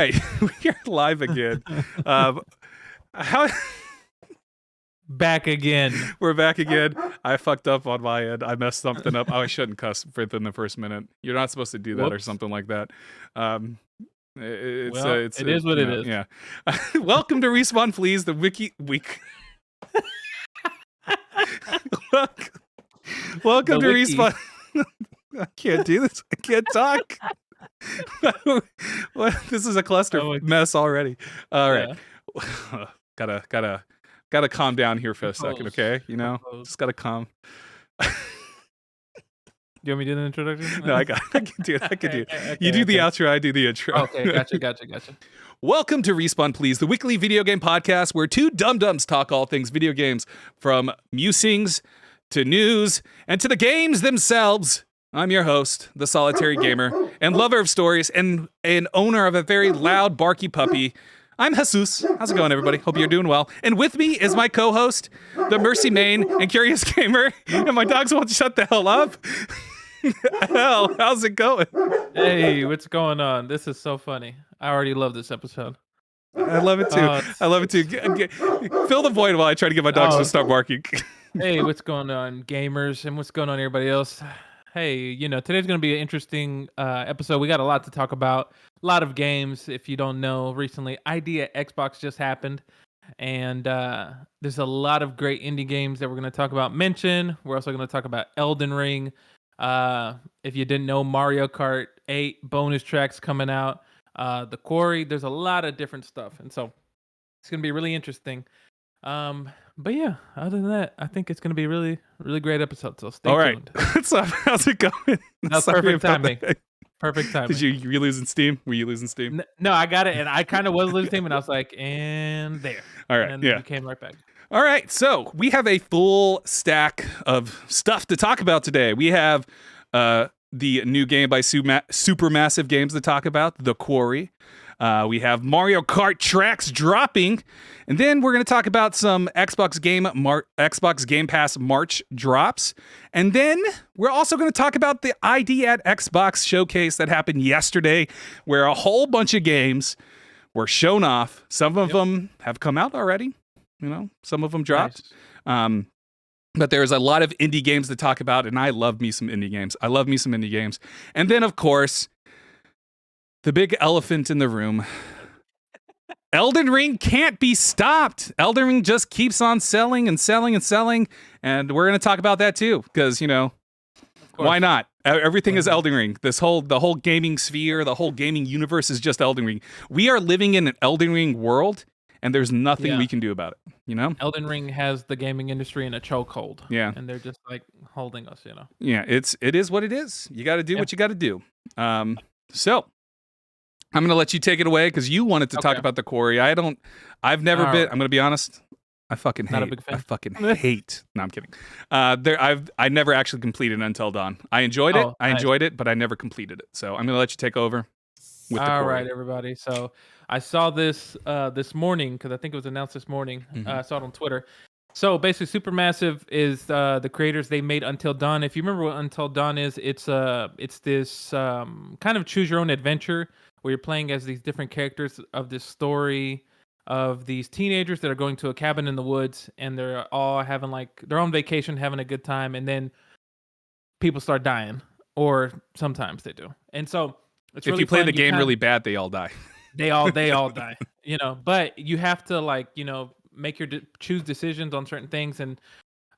Hey, we are live again. How Back again. We're back again. I fucked up on my end. I messed something up. Oh, I shouldn't cuss within the first minute. You're not supposed to do that or Whoops. something like that. It's Well, it is what it is. Yeah. Welcome to Respawn, please. The wiki week. Welcome to wiki. Respawn. I can't do this. I can't talk. This is a cluster mess already. All right. Gotta calm down here for a second, okay? You know, just gotta calm. Do you want me to do the introduction? No, I can do it. I can do it. You do the outro, I do the intro. Okay, gotcha. Welcome to Respawn, please, the weekly video game podcast where two dum-dums talk all things video games, from musings to news and to the games themselves. I'm your host, the solitary gamer and lover of stories and an owner of a very loud, barky puppy. I'm Jesus. How's it going, everybody? Hope you're doing well. And with me is my co-host, the Mercy Main and Curious Gamer, and my dogs won't shut the hell up. Hell, how's it going? Hey, what's going on? This is so funny. I already love this episode. I love it too. I love it too. Fill the void while I try to get my dogs to start barking. Hey, what's going on, gamers, and what's going on, everybody else? Hey, you know, today's going to be an interesting episode. We got a lot to talk about. A lot of games. If you don't know, recently, ID at Xbox just happened. And there's a lot of great indie games that we're going to talk about. We're also going to talk about Elden Ring. If you didn't know, Mario Kart 8 bonus tracks coming out. The Quarry. There's a lot of different stuff. And so it's going to be really interesting. But yeah, other than that, I think it's going to be a really, really great episode. So stay tuned. What's up? How's it going? That's perfect timing. Perfect timing. Did you losing steam? Were you losing steam? No, I got it. And I kind of was losing steam, and I was like, and there. All right. And then you came right back. All right. So we have a full stack of stuff to talk about today. We have the new game by Supermassive Games to talk about, The Quarry. We have Mario Kart tracks dropping, and then we're going to talk about some Xbox Game Pass March drops, and then we're also going to talk about the ID at Xbox showcase that happened yesterday, where a whole bunch of games were shown off. Some of them have come out already, some of them dropped. Nice. But there's a lot of indie games to talk about, and I love me some indie games. And then, of course, the big elephant in the room. Elden Ring can't be stopped. Elden Ring just keeps on selling and selling and selling. And we're going to talk about that too. Because, why not? Everything is Elden Ring. The whole gaming sphere, the whole gaming universe is just Elden Ring. We are living in an Elden Ring world, and there's nothing we can do about it. Elden Ring has the gaming industry in a chokehold. Yeah. And they're just like holding us, Yeah, it is what it is. You got to do what you got to do. So I'm going to let you take it away because you wanted to talk about The Quarry. I've never been, I'm going to be honest, I fucking hate. Not a big fan. I fucking hate. No, I'm kidding. I never actually completed Until Dawn. I enjoyed it. I enjoyed it, but I never completed it. So I'm going to let you take over with The Quarry. All right, everybody. So I saw this this morning because I think it was announced this morning. I saw it on Twitter. So basically, Supermassive is the creators. They made Until Dawn. If you remember what Until Dawn is, it's this kind of choose your own adventure where you're playing as these different characters of this story of these teenagers that are going to a cabin in the woods, and they're all having they're on vacation, having a good time, and then people start dying, or sometimes they do. And so it's if really you play fun. the game really bad, they all die. They all die. But you have to make your choose decisions on certain things, and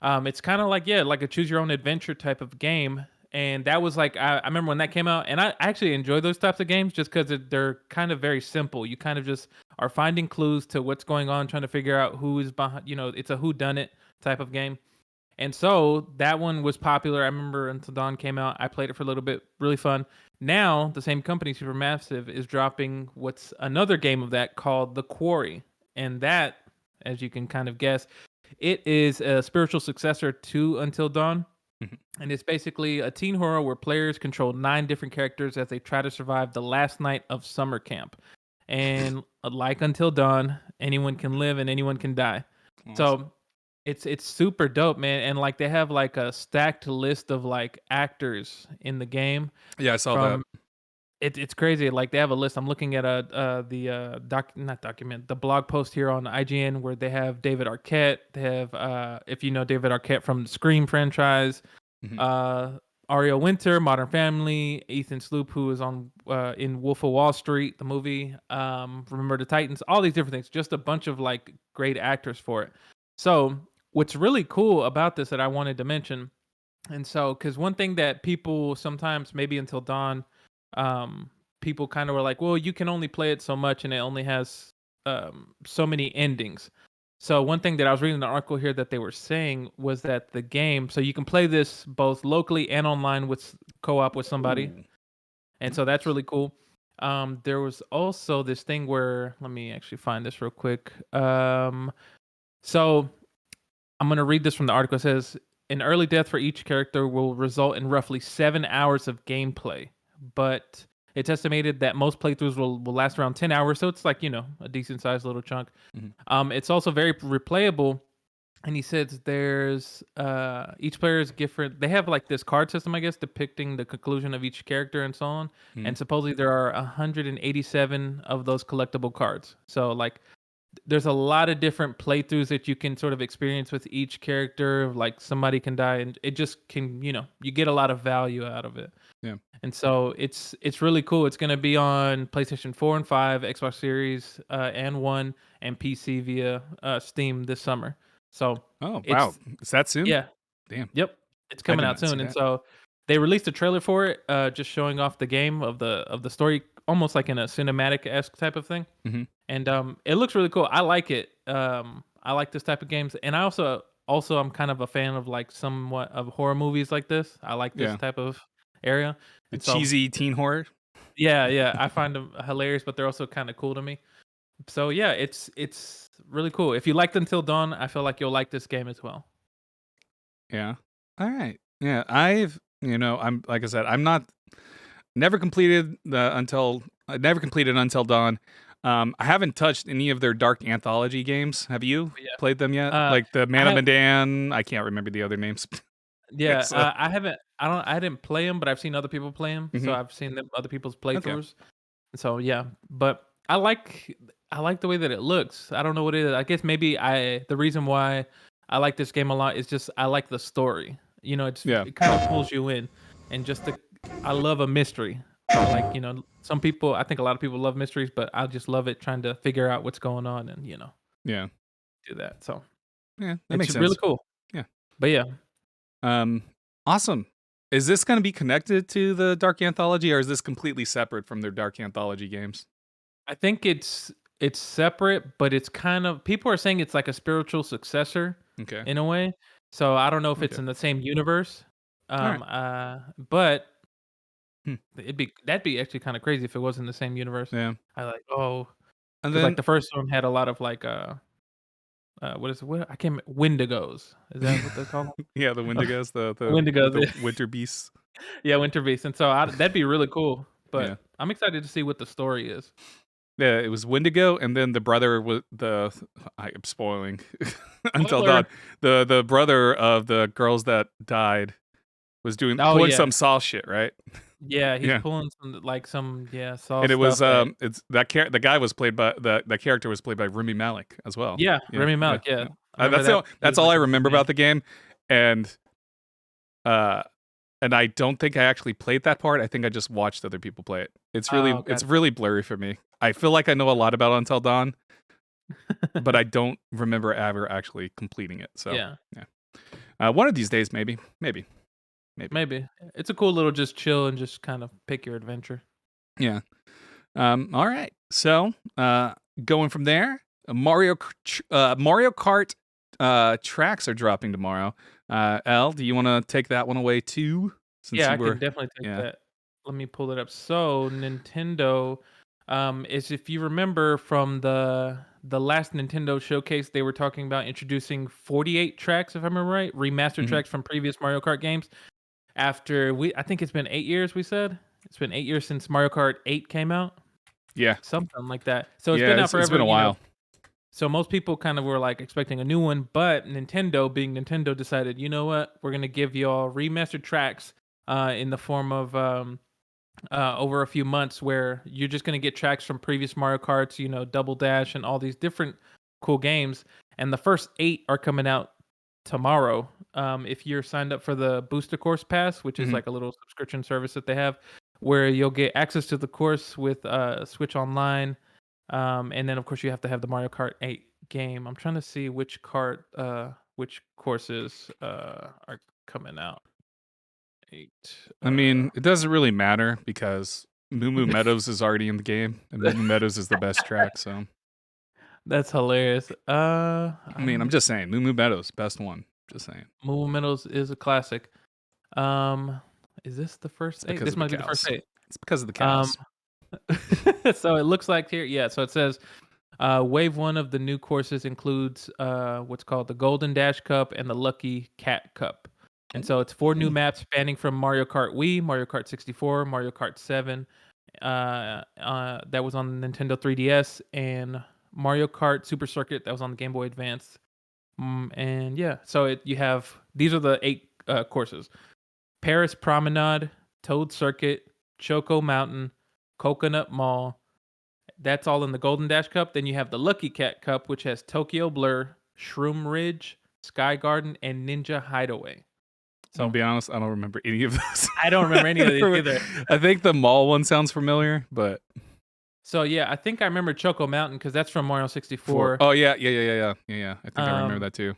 it's kind of like a choose your own adventure type of game. And that was I remember when that came out, and I actually enjoy those types of games just because they're kind of very simple. You kind of just are finding clues to what's going on, trying to figure out who is behind. It's a whodunit type of game. And so that one was popular. I remember Until Dawn came out. I played it for a little bit, really fun. Now the same company, Supermassive, is dropping what's another game of that called The Quarry, and that, as you can kind of guess, it is a spiritual successor to Until Dawn. And it's basically a teen horror where players control 9 different characters as they try to survive the last night of summer camp. And like Until Dawn, anyone can live and anyone can die. Awesome. So it's super dope, man. And they have a stacked list of actors in the game. Yeah, I saw that. It's crazy. Like they have a list. I'm looking at the blog post here on IGN where they have David Arquette. They have if you know David Arquette from the Scream franchise, Mhm. uh, Ariel Winter, Modern Family, Ethan Sloop, who is on in Wolf of Wall Street, the movie, Remember the Titans, all these different things. Just a bunch of like great actors for it. So what's really cool about this that I wanted to mention, and so because one thing that people sometimes maybe Until Dawn, people kind of were like, well, you can only play it so much, and it only has so many endings. So one thing that I was reading the article here that they were saying was that the game, so you can play this both locally and online with co-op with somebody, Ooh, and so that's nice. really cool. There was also this thing where let me actually find this real quick. So I'm going to read this from the article. It says, an early death for each character will result in roughly 7 hours of gameplay, but it's estimated that most playthroughs will last around 10 hours. So it's like, a decent sized little chunk. Mhm. It's also very replayable. And he says there's each player is different. They have like this card system, I guess, depicting the conclusion of each character and so on. Mhm. And supposedly there are 187 of those collectible cards. So like there's a lot of different playthroughs that you can sort of experience with each character. Like somebody can die, and it just can, you get a lot of value out of it. Yeah. And so it's really cool. It's going to be on PlayStation 4 and 5, Xbox Series and One, and PC via Steam this summer. So Oh, wow. it's Is that soon? yeah, Damn. yep, it's I coming did out not see soon. And that. so they released a trailer for it, just showing off the game of the story, almost like in a cinematic esque type of thing. Mhm. And it looks really cool. I like it. I like this type of games, and I also I'm kind of a fan of like somewhat of horror movies like this. I like this Yeah. type of area, The and so cheesy teen horror? yeah, yeah, I find them hilarious, but they're also kind of cool to me. So yeah, it's really cool. If you liked Until Dawn, I feel like you'll like this game as well. Yeah. All right. Yeah, I'm like I said, I'm not never completed the until I never completed Until Dawn. I haven't touched any of their Dark Anthology games. Have you But yeah, played them yet? uh, Like the I Man of have Medan. I can't remember the other names. yeah, So, I haven't. I didn't play them, but I've seen other people play them. So mhm. I've seen other people's Okay. playthroughs. So yeah, but I like the way that it looks. I don't know what it is. I guess maybe the reason why I like this game a lot is just I like the story. Yeah. It kind of pulls you in, and I love a mystery. I like some people. I think a lot of people love mysteries, but I just love it trying to figure out what's going on and Yeah. do that. So Yeah. That it's makes really sense. cool. Yeah. But yeah, Um. Awesome. Is this going to be connected to the Dark Anthology, or is this completely separate from their Dark Anthology games? I think it's separate, but it's kind of people are saying it's like a spiritual successor Okay. in a way. So I don't know if it's Okay. in the same universe. All right. But Hmm. that'd be actually kind of crazy if it was in the same universe. Yeah. I like And because like then the first one had a lot of like what is it? What I can't Wendigos. Is that what they call yeah, the them? Wendigos, Wendigos. the Yeah, winter beasts. yeah, Winter Beast. And so that'd be really cool. Yeah. But I'm excited to see what the story is. Yeah, it was Wendigo, and then the brother was I'm spoiling Until Spoiler. Dawn. The brother of the girls that died was Oh pulling yeah. some Saw shit, right? Yeah, he's Yeah, pulling some Saw and it was stuff that it's the guy was played by the character was played by Rami Malek as well. yeah, Yeah, Rami yeah, Malek, yeah. yeah. I remember That's that he that's was all like I a big remember man. about the game, and uh, and I don't think I actually played that part. I think I just watched other people play it. Oh, It's gotcha. really blurry for me. I feel like I know a lot about Until Dawn, but I don't remember ever actually completing it. So Yeah, yeah, one of these days, maybe. maybe. It's a cool little just chill and just kind of pick your adventure. Yeah. All right. So going from there, Mario Kart tracks are dropping tomorrow. L, do you want to take that one away too? Since Yeah, you I can were, definitely take yeah. that. Let me pull it up. So, Nintendo, is if you remember from the last Nintendo showcase, they were talking about introducing 48 tracks, if I remember right, remastered Hmm. tracks from previous Mario Kart games. I think it's been 8 years. We said it's been 8 years since Mario Kart 8 came out, Yeah. something like that. So it's Yeah. been out It's been forever. a while. So most people kind of were like expecting a new one, but Nintendo, being Nintendo, decided, you know what, we're gonna give y'all remastered tracks in the form of over a few months where you're just going to get tracks from previous Mario Karts, Double Dash and all these different cool games. And the first 8 are coming out tomorrow. If you're signed up for the Booster Course Pass, which is Mhm. like a little subscription service that they have, where you'll get access to the course with Switch Online. And then of course you have to have the Mario Kart 8 game. I'm trying to see which courses are coming out. 8. I mean, it doesn't really matter because Moo Moo Meadows is already in the game, and Moo Moo Meadows is the best track. So That's hilarious. I mean, I'm just saying, Moo Moo Meadows, best one. Just saying. Moo Meadows is a classic. Um, is this the first It's 8? because This of the might be the first cows. 8. It's because of the Um, cows. so it looks like here, yeah. So it says, wave 1 of the new courses includes what's called the Golden Dash Cup and the Lucky Cat Cup. And so it's 4 new maps spanning from Mario Kart Wii, Mario Kart 64, Mario Kart 7, that was on Nintendo 3DS, and Mario Kart Super Circuit that was on the Game Boy Advance. And yeah, so you have these are the 8 courses: Paris Promenade, Toad Circuit, Choco Mountain, Coconut Mall. That's all in the Golden Dash Cup. Then you have the Lucky Cat Cup, which has Tokyo Blur, Shroom Ridge, Sky Garden, and Ninja Hideaway. I'll So be honest, I don't remember any of those. I don't remember any of these either. I think the mall one sounds familiar, but So yeah, I think I remember Choco Mountain because that's from Mario 64. oh yeah. I think I remember Um, that too.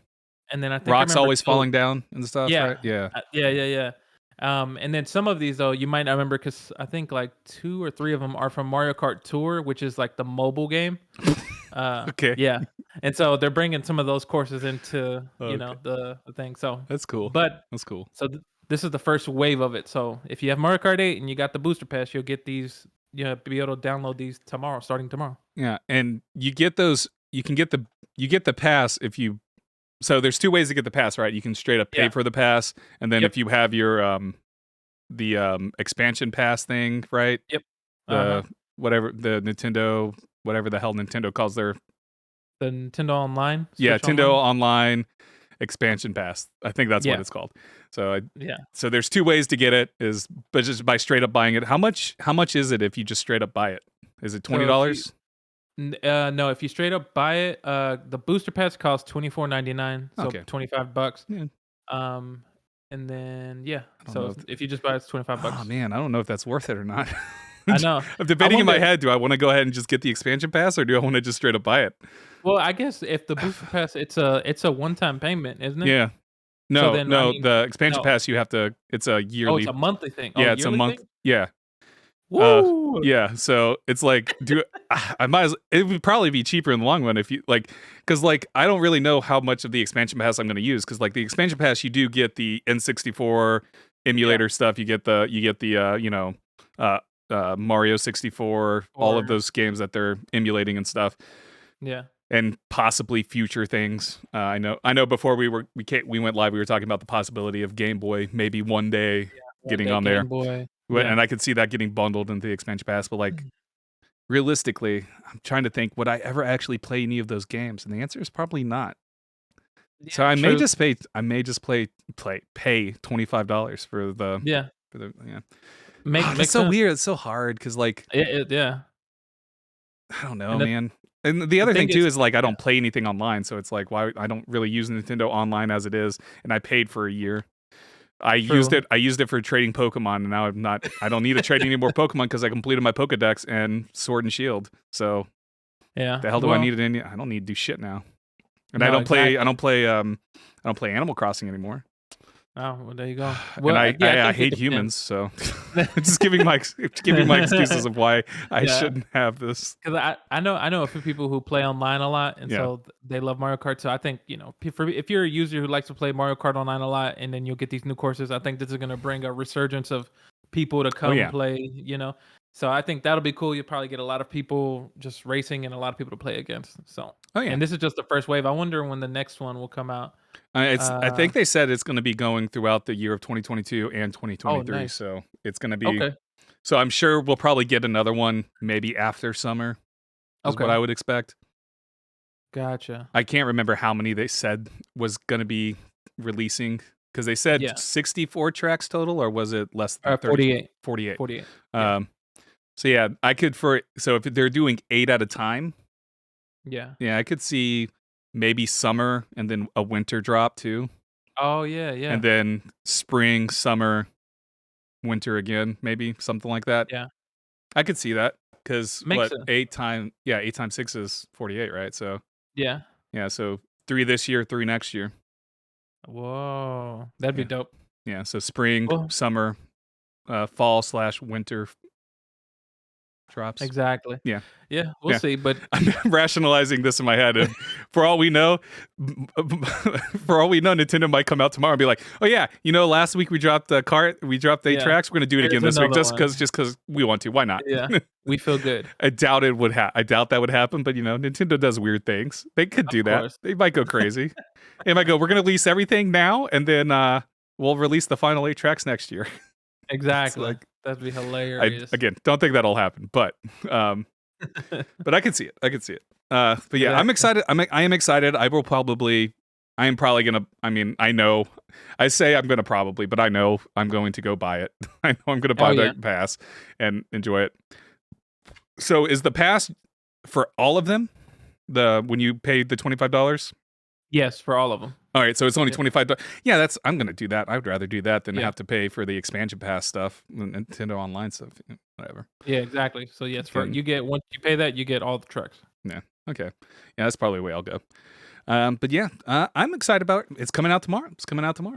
and then I think I Rocks remember always Toad. falling down and stuff, Yeah, right? Yeah. yeah. And then some of these though you might not remember because I think like 2 or 3 of them are from Mario Kart Tour, which is like the mobile game. Okay. Yeah, and so they're bringing some of those courses into Okay. the thing. So, That's cool. but That's cool. so this is the first wave of it. So if you have Mario Kart 8 and you got the booster pass, you'll get these. Be able to download these tomorrow, starting tomorrow. Yeah, and you get those. You get the pass if you. So there's 2 ways to get the pass, right? You can straight up pay Yeah. for the pass, and then Yep. if you have your the expansion pass thing, right? Yep. The whatever the Nintendo, whatever the hell Nintendo calls their The Nintendo Online. yeah, Switch Nintendo Online. Online expansion pass. I think that's what Yeah. it's called. So Yeah. so there's 2 ways to get it but just by straight up buying it. How much is it if you just straight up buy it? Is it So $20? no, if you straight up buy it, the booster pass costs $24.99, so Okay. $25. Yeah. And then yeah, I don't so know if you just buy it, it's $25. Oh man, I don't know if that's worth it or not. I know. I'm debating in my wonder- head, do I want to go ahead and just get the expansion pass or do I want to just straight up buy it? Well, I guess if the booster pass, it's a one-time payment, isn't it? Yeah. No, then, no, I mean, the expansion no. pass you have to it's a Oh, yearly. it's a monthly thing. Oh, Yeah, it's a yearly month. thing? Yeah. Woo! Yeah, so it's like I might as it would probably be cheaper in the long run if you like cuz like I don't really know how much of the expansion pass I'm going to use cuz like the expansion pass you do get the N64 emulator stuff, you get the Mario 64, all of Or those games that they're emulating and stuff yeah. and possibly future things. I know before we went live we were talking about the possibility of Game Boy maybe one day getting on there. Game Boy. And I could see that getting bundled into the expansion pass, but like realistically, I'm trying to think, would I ever actually play any of those games? And the answer is probably not. So I may just pay $25 for the Yeah. yeah. Makes It's so sense. weird. It's so hard because like Yeah. I don't know, And the- man. And the other thing thing too is- is like I don't play anything online, so it's like why I don't really use Nintendo Online as it is, and I paid for a year. I used it for trading Pokemon, and now I don't need to trade any more Pokemon because I completed my Pokedex and Sword and Shield. So Yeah. the hell do I need it in? I don't need to do shit now. And No, I don't play exactly. I don't play Animal Crossing anymore. Oh, well, there you go. And Well, I yeah, think it hate depends. humans, so just giving my excuses of why I Yeah. shouldn't have this. Because I know a few people who play online a lot, and Yeah. so they love Mario Kart. So I think if you're a user who likes to play Mario Kart online a lot, and then you'll get these new courses, I think this is going to bring a resurgence of people to come yeah. play. So I think that'll be cool. You'll probably get a lot of people just racing and a lot of people to play against. So and this is just the first wave. I wonder when the next one will come out. I think they said it's going to be going throughout the year of 2022 and 2023. Nice. So it's going to be Okay. So I'm sure we'll probably get another one maybe after summer. Is what I would expect. Gotcha. I can't remember how many they said was going to be releasing. Because they said Yeah. 64 tracks total, or was it less than 48. 48. 48. Yeah. So yeah, so if they're doing 8 at a time, Yeah. yeah, I could see maybe summer and then a winter drop too. Oh yeah, yeah. And then spring, summer, winter again, maybe something like that. Yeah. I could see that because Makes what sense. 8 times 6 is 48, right? So Yeah. yeah, so 3 this year, 3 next year. Whoa. That'd be Yeah. dope. Yeah, so spring, Well, summer, fall/winter drops. exactly. Yeah. Yeah, we'll Yeah. see. But I'm rationalizing this in my head. And for all we know, Nintendo might come out tomorrow and be like, "Oh yeah, last week we dropped the cart, we dropped 8 Yeah. tracks. We're gonna do it Here's again this week, another just because we want to. Why not?" yeah, we feel good. I doubt that would happen, but Nintendo does weird things. They could do that. course. They might go crazy. They might go, "We're gonna release everything now, and then we'll release the final 8 tracks next year." Exactly. like- That'd be I hilarious. again don't think that'll happen, but I can see it. But yeah, I'm Exactly. excited. I am excited. I am probably gonna. I mean, I know. I say I'm gonna probably, but I know I'm going to go buy it. I know I'm gonna buy Oh, yeah. the pass and enjoy it. So is the pass for all of them? When you paid the $25? Yes, for all of them. All right, so it's only Yeah. $25. Yeah, I'm gonna do that. I would rather do that than Yeah. have to pay for the expansion pass stuff, Nintendo Online stuff, whatever. Yeah, exactly. So yes, Can- you get once you pay that, you get all the trucks. Yeah. Okay. Yeah, that's probably the way I'll go. But yeah, I'm excited about it. It's coming out tomorrow.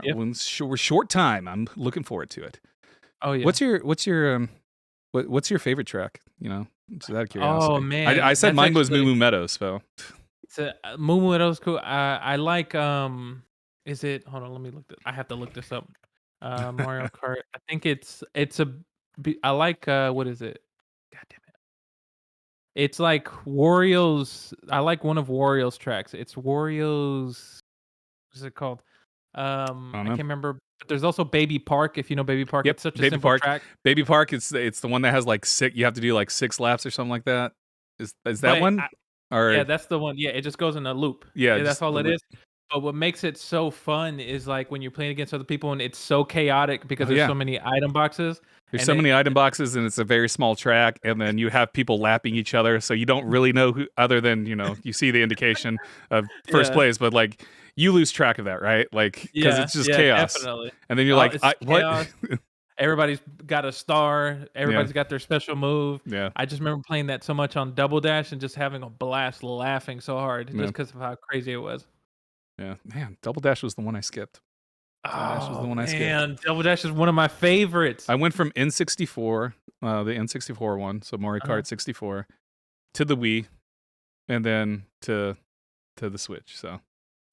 Yep. We're short time. I'm looking forward to it. Oh yeah. What's your favorite track? Just out of curiosity. Oh man, I said that's mine was Moo actually- Moo Meadows. So It's a Moo Moo Meadows cool. I like is it hold on, let me look I have to look this up. Mario Kart. I think I like what is it? God damn it. It's like Wario's I like one of Wario's tracks. It's Wario's what's it called? I don't know. can't remember. But there's also Baby Park, if you know Baby Park. Yep, It's such a Baby simple Park. track. Baby Park. It's the one that has like 6. You have to do like 6 laps or something like that. Is that But one? Or yeah, that's the one. Yeah, it just goes in a loop. Yeah, that's just all the it loop. is. But what makes it so fun is like when you're playing against other people and it's so chaotic because there's yeah. so many item boxes. There's and so it- many item boxes, and it's a very small track, and then you have people lapping each other, so you don't really know who, other than you see the indication of first Yeah. place, but like you lose track of that, right? Like because it's just chaos, Definitely. and then you're Oh, like, it's what? chaos. Everybody's got a star. Everybody's got their special move. Yeah, I just remember playing that so much on Double Dash and just having a blast, laughing so hard Yeah. just because of how crazy it was. yeah, man. Double Dash was the one I skipped. Dash was the one I skipped. Man, Double Dash is one of my favorites. I went from N64, the N64 one, so Mario Kart 64, to the Wii, and then to the Switch. So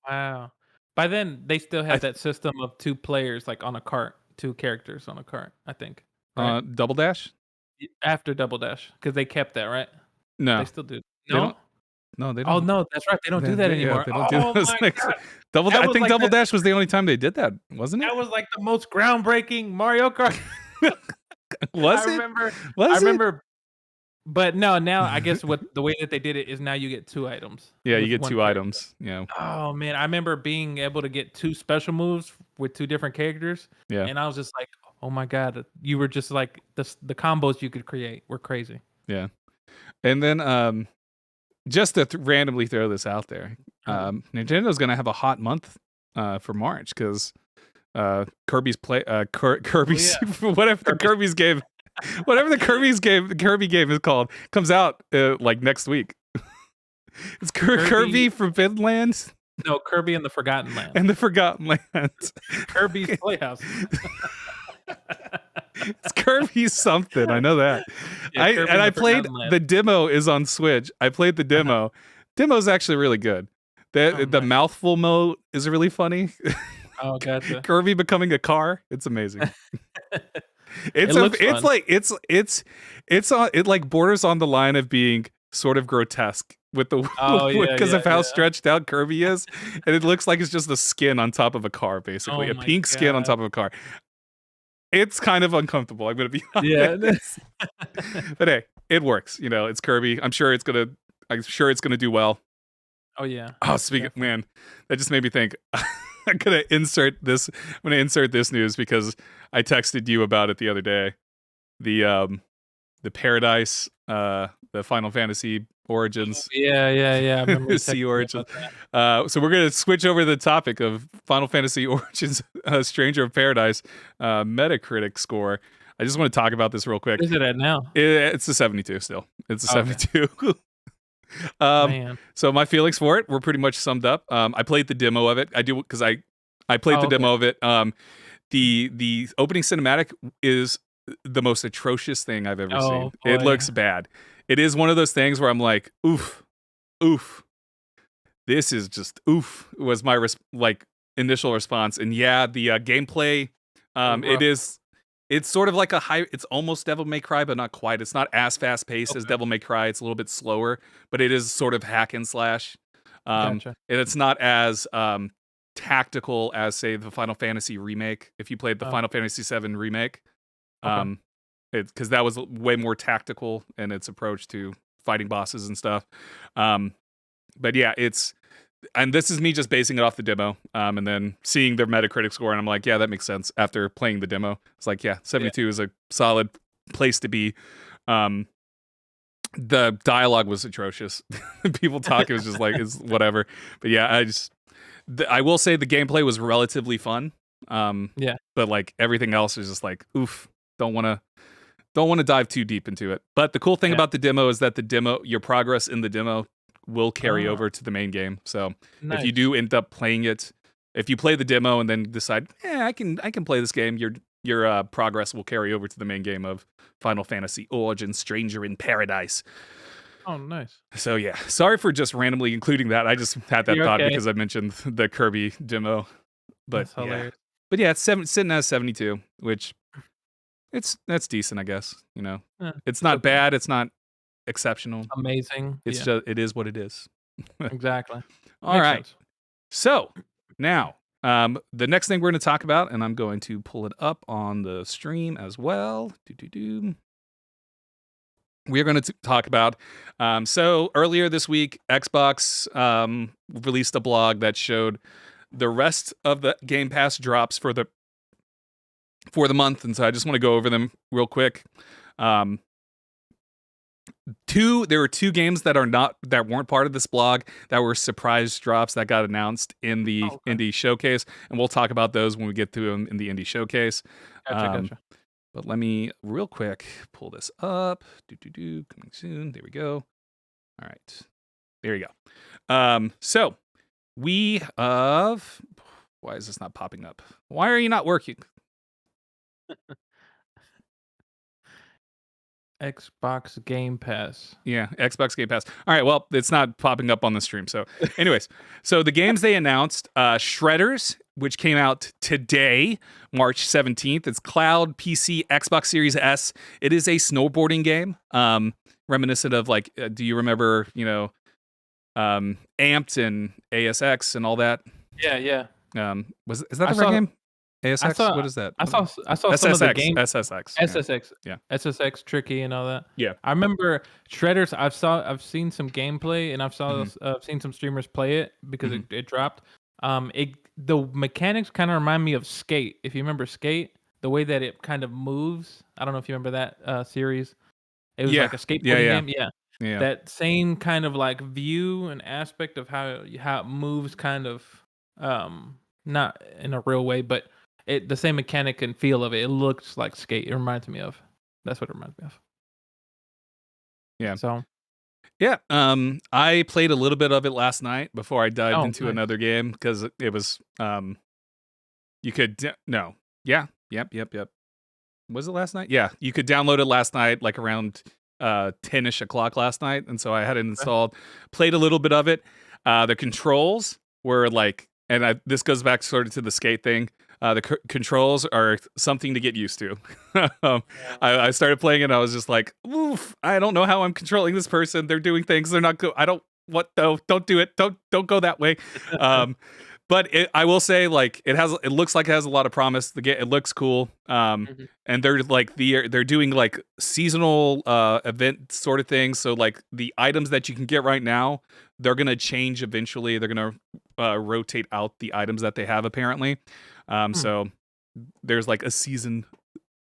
Wow. By then, they still had that system of 2 players, like on a cart, 2 characters on a cart, I think. Right? Double Dash? After Double Dash, because they kept that, right? No, They still do. They No? don't. No, they don't. Oh, no, that's right. They don't do that anymore. They don't do Oh those my things. God. I was think like Double the- Dash was the only time they did that, wasn't it? That was like the most groundbreaking Mario Kart. Was I it? remember. Was I it? remember. But no, now I guess the way that they did it is now you get 2 items. Yeah, you with get one 2 character. items. Yeah, Oh man, I remember being able to get 2 special moves with 2 different characters. yeah, And I was just like, oh my God, you were just like the combos you could create were crazy. yeah. And then, just to randomly throw this out there, Nintendo's gonna have a hot month for March because Kirby's Kirby's whatever the Kirby's game. Whatever the Kirby game is called comes out like next week. It's Kirby Forbidden Lands No, Kirby and the Forgotten Land. and the Forgotten Lands. Kirby's Playhouse. It's Kirby something. I know that. Yeah, Kirby and I the played Forgotten Land. the demo is on Switch. I played the demo. Demo's actually really good. The nice. mouthful mode is really funny. Oh, gotcha. Kirby becoming a car. It's amazing. It like borders on the line of being sort of grotesque with the because of how stretched out Kirby is, and it looks like it's just the skin on top of a car, basically a pink skin on top of a car. It's kind of uncomfortable. I'm gonna be honest. But hey, it works. It's Kirby. I'm sure it's gonna do well. Oh yeah. Oh, speaking man, that just made me think. I'm gonna insert this. I'm gonna insert this news because I texted you about it the other day. The Paradise, the Final Fantasy Origins, Yeah. I remember you Sea texting me Origins. about that. So we're gonna switch over the topic of Final Fantasy Origins, Stranger of Paradise, Metacritic score. I just want to talk about this real quick. What is it at now? It's a 72 still. It's a Okay. 72. Man. So my feelings for it were pretty much summed up. I played the demo of it. I do because I played the demo of it. The opening cinematic is the most atrocious thing I've ever seen. Boy. It looks bad. It is one of those things where I'm like, oof. This is just oof. Was my initial response. And yeah, the gameplay. It's sort of like it's almost Devil May Cry, but not quite. It's not as fast paced as Devil May Cry. It's a little bit slower, but it is sort of hack and slash. Gotcha. And it's not as tactical as, say, the Final Fantasy remake. If you played the Final Fantasy VII remake, because that was way more tactical in its approach to fighting bosses and stuff. But yeah, and this is me just basing it off the demo, and then seeing their Metacritic score, and I'm like, yeah, that makes sense. After playing the demo, it's like, yeah, 72 is a solid place to be. The dialogue was atrocious. People talk, it was just like, it's whatever. But yeah, I will say the gameplay was relatively fun. But like everything else is just like, oof, don't want to dive too deep into it. But the cool thing about the demo is that your progress in the demo will carry over to the main game. So if you do end up playing it, if you play the demo and then decide, I can play this game, your progress will carry over to the main game of Final Fantasy Origins Stranger in Paradise. Oh, nice. So yeah, sorry for just randomly including that. I just had that thought because I mentioned the Kirby demo. But yeah, it's sitting at 72, which that's decent, I guess. It's not bad. It's not exceptional. Amazing. It's just, it is what it is. Exactly. All right. So now, the next thing we're going to talk about, and I'm going to pull it up on the stream as well. We're going to talk about, so earlier this week, Xbox released a blog that showed the rest of the Game Pass drops for the month, and so I just want to go over them real quick. There were two games that weren't part of this blog that were surprise drops that got announced in the indie showcase, and we'll talk about those when we get to them in the indie showcase. Gotcha. But let me real quick pull this up. Coming soon. There we go. All right, there you go. So we have. Why is this not popping up? Why are you not working? Xbox Game Pass. Yeah, Xbox Game Pass. All right, well, it's not popping up on the stream. So anyways, so the games they announced, Shredders, which came out today, March 17th. It's cloud, PC, Xbox Series S. It is a snowboarding game, reminiscent of like, do you remember, Amped and ASX and all that? Yeah. Is that the right game? ASX? What is that? I saw SSX, some of the games. SSX. Yeah. SSX Tricky and all that. Yeah. I remember Shredders. I've seen some gameplay and I've seen some streamers play it because it dropped. The mechanics kind of remind me of Skate. If you remember Skate, the way that it kind of moves. I don't know if you remember that series. It was like a skateboarding game. Yeah. That same kind of like view and aspect of how it moves, kind of not in a real way, but the same mechanic and feel of it. It looks like Skate. It reminds me of. That's what it reminds me of. Yeah. So. Yeah. I played a little bit of it last night before I dived into another game because it was you could Yep. Was it last night? Yeah, you could download it last night, like around 10ish o'clock last night, and so I had it installed. Played a little bit of it. The controls were like, this goes back sort of to the Skate thing. The controls are something to get used to. I started playing it and I was just like, oof, I don't know how I'm controlling this person. They're doing things. They're not good. Don't do it. Don't go that way. But I will say, like, it looks like it has a lot of promise. It looks cool. And they're like they're doing like seasonal event sort of things. So like the items that you can get right now, they're gonna change eventually. They're gonna rotate out the items that they have apparently. So there's like a season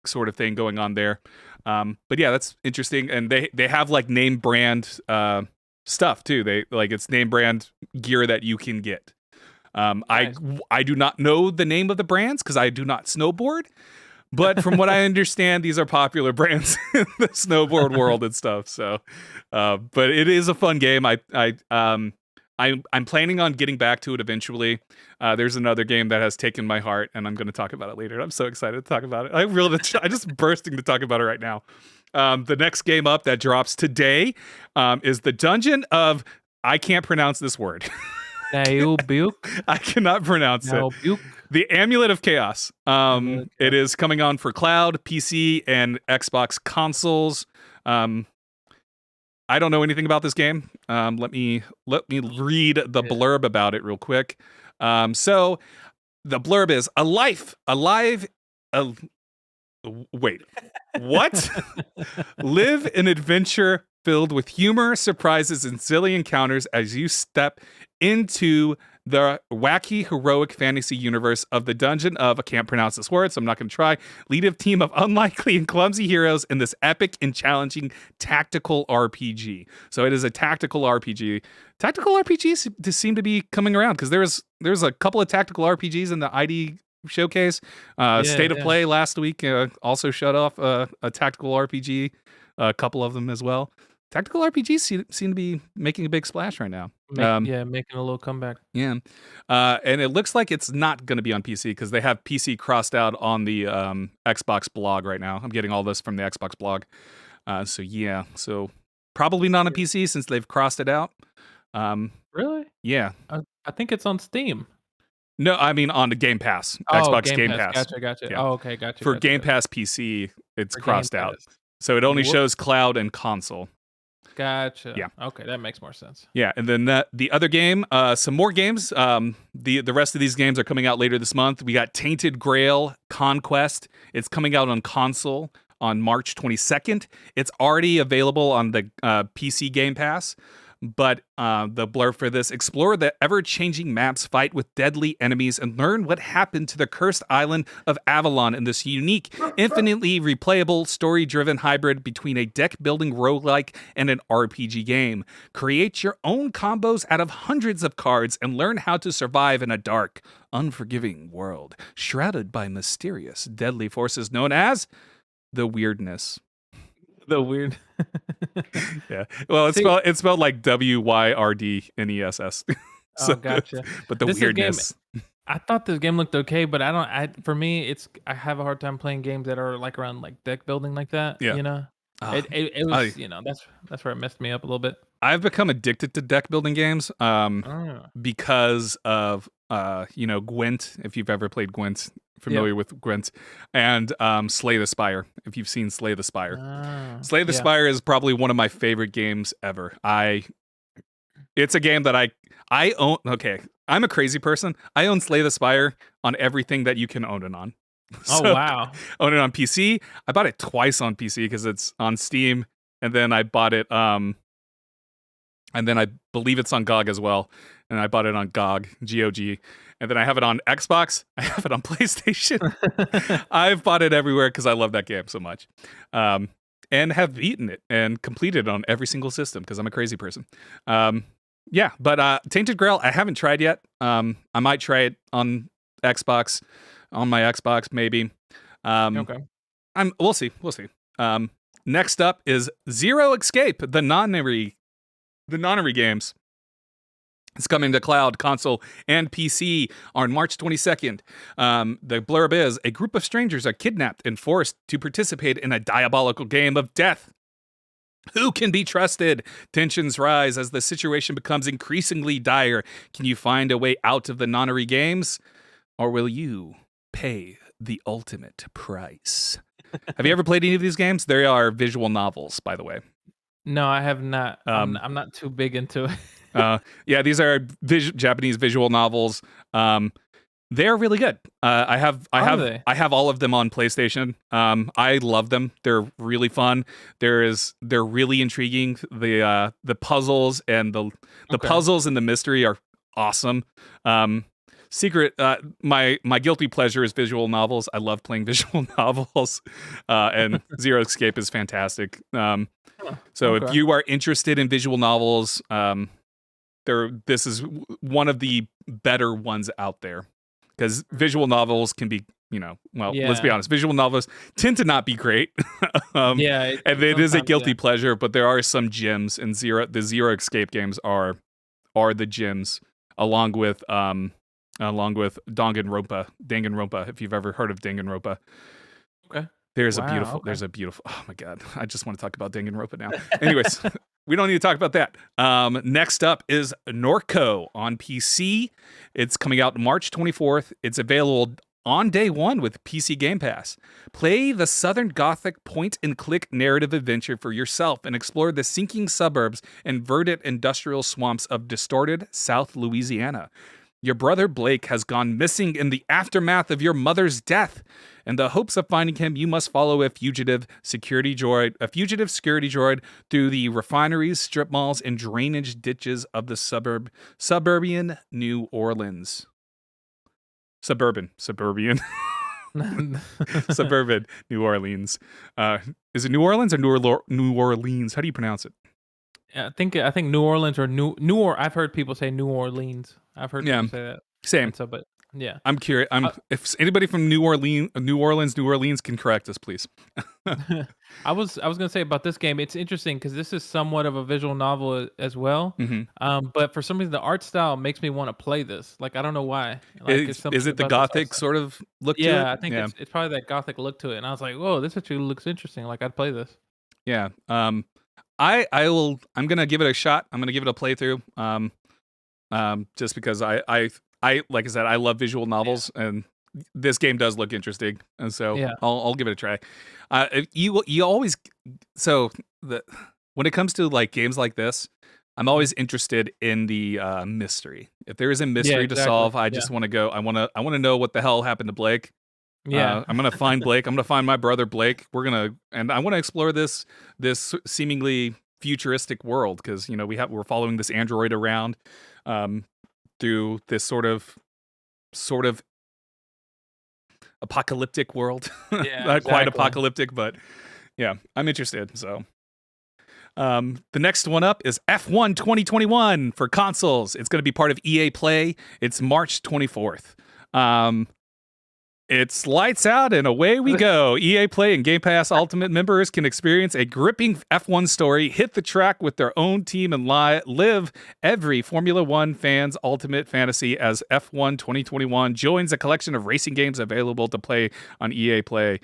sort of thing going on there. But yeah, that's interesting. And they have like name brand stuff too. They like it's name brand gear that you can get. Nice. I do not know the name of the brands because I do not snowboard. But from what I understand, these are popular brands in the snowboard world and stuff. So, but it is a fun game. I'm planning on getting back to it eventually. There's another game that has taken my heart, and I'm going to talk about it later. I'm so excited to talk about it. I'm just bursting to talk about it right now. The next game up that drops today is the Dungeon of I can't pronounce this word. I cannot pronounce it. The Amulet of Chaos. It is coming on for cloud, PC, and Xbox consoles. I don't know anything about this game. Let me read the blurb about it real quick. So the blurb is wait, what? Live an adventure filled with humor, surprises, and silly encounters as you step into the wacky, heroic fantasy universe of the Dungeon of, I can't pronounce this word, so I'm not going to try, lead a team of unlikely and clumsy heroes in this epic and challenging tactical RPG. So it is a tactical RPG. Tactical RPGs seem to be coming around because there's a couple of tactical RPGs in the ID showcase. State of Play last week also shut off a tactical RPG, a couple of them as well. Tactical RPGs seem to be making a big splash right now. Making a little comeback. Yeah. And it looks like it's not going to be on PC because they have PC crossed out on the Xbox blog right now. I'm getting all this from the Xbox blog. So probably not on PC since they've crossed it out. Really? Yeah. I think it's on Steam. No, I mean on the Game Pass. Xbox Game Pass. Gotcha. Yeah. Oh, okay, gotcha. For Game Pass PC, it's crossed out. So it only shows cloud and console. Gotcha. Yeah. Okay, that makes more sense. Yeah, and then the other game, some more games. The rest of these games are coming out later this month. We got Tainted Grail Conquest. It's coming out on console on March 22nd. It's already available on the PC Game Pass. But the blurb for this: explore the ever-changing maps, fight with deadly enemies, and learn what happened to the cursed island of Avalon in this unique, infinitely replayable, story-driven hybrid between a deck-building roguelike and an RPG game. Create your own combos out of hundreds of cards and learn how to survive in a dark, unforgiving world shrouded by mysterious, deadly forces known as the Weirdness. The weird. Yeah. Well, it's spelled like WYRDNESS. So, gotcha. But the Weirdness. I thought this game looked okay, but for me, I have a hard time playing games that are like around like deck building like that. Yeah. You know, it was that's where it messed me up a little bit. I've become addicted to deck building games because of Gwent. If you've ever played Gwent, familiar with Gwent, and Slay the Spire. If you've seen Slay the Spire, Slay the Spire is probably one of my favorite games ever. It's a game that I own. Okay, I'm a crazy person. I own Slay the Spire on everything that you can own it on. So, wow! Own it on PC. I bought it twice on PC because it's on Steam, and then I bought it. And then I believe it's on GOG as well. And I bought it on GOG, GOG. And then I have it on Xbox. I have it on PlayStation. I've bought it everywhere because I love that game so much. And have beaten it and completed it on every single system because I'm a crazy person. But Tainted Grail, I haven't tried yet. I might try it on Xbox, on my Xbox maybe. Okay. We'll see. Next up is Zero Escape, the Nonary games. It's coming to cloud, console, and PC on March 22nd. The blurb is, a group of strangers are kidnapped and forced to participate in a diabolical game of death. Who can be trusted? Tensions rise as the situation becomes increasingly dire. Can you find a way out of the nonary games? Or will you pay the ultimate price? Have you ever played any of these games? They are visual novels, by the way. No, I have not. I'm not too big into it. These are Japanese visual novels. They're really good. I have all of them on PlayStation. I love them. They're really fun. They're really intriguing. The puzzles and the puzzles and the mystery are awesome. Secret, my guilty pleasure is visual novels. I love playing visual novels, and Zero Escape is fantastic. So if Okay. you are interested in visual novels, this is one of the better ones out there, because visual novels can be, let's be Yeah. honest, visual novels tend to not be great. Yeah. And it is a Sometimes, guilty pleasure, but there are some gems, and the Zero Escape games are the gems, along with Danganronpa, if you've ever heard of Danganronpa. Okay. There's Wow. a beautiful, oh my God, I just want to talk about Danganronpa now. Anyways, we don't need to talk about that. Next up is Norco on PC. It's coming out March 24th. It's available on day one with PC Game Pass. Play the Southern Gothic point-and-click narrative adventure for yourself and explore the sinking suburbs and verdant industrial swamps of distorted South Louisiana. Your brother Blake has gone missing in the aftermath of your mother's death. In the hopes of finding him, you must follow a fugitive security droid through the refineries, strip malls, and drainage ditches of the suburban New Orleans. Suburban Suburban New Orleans. Is it New Orleans or New Orleans? How do you pronounce it? I think New Orleans or I've heard people say New Orleans. I've heard people say that. Same. And so, but yeah, I'm curious. If anybody from New Orleans can correct us, please. I was gonna say about this game. It's interesting because this is somewhat of a visual novel as well. Mm-hmm. But for some reason, the art style makes me want to play this. Like I don't know why. Like, is it the gothic sort of look to it? Yeah, I think it's probably that gothic look to it. And I was like, whoa, this actually looks interesting. Like I'd play this. Yeah. I'm gonna give it a shot. I'm gonna give it a playthrough. Just because I like I said, I love visual novels, and this game does look interesting, and so I'll give it a try. You always when it comes to like games like this, I'm always interested in the mystery. If there is a mystery to solve, I just want to go. I want to know what the hell happened to Blake. Yeah, I'm gonna find Blake. I'm gonna find my brother Blake. And I want to explore this seemingly futuristic world, because we're following this android around through this sort of apocalyptic world. Yeah, Not quite apocalyptic, but yeah, I'm interested. So the next one up is F1 2021 for consoles. It's going to be part of EA Play. It's March 24th. It's lights out and away we go. EA Play and Game Pass Ultimate members can experience a gripping F1 story, hit the track with their own team, and live every Formula One fan's ultimate fantasy as F1 2021 joins a collection of racing games available to play on EA Play.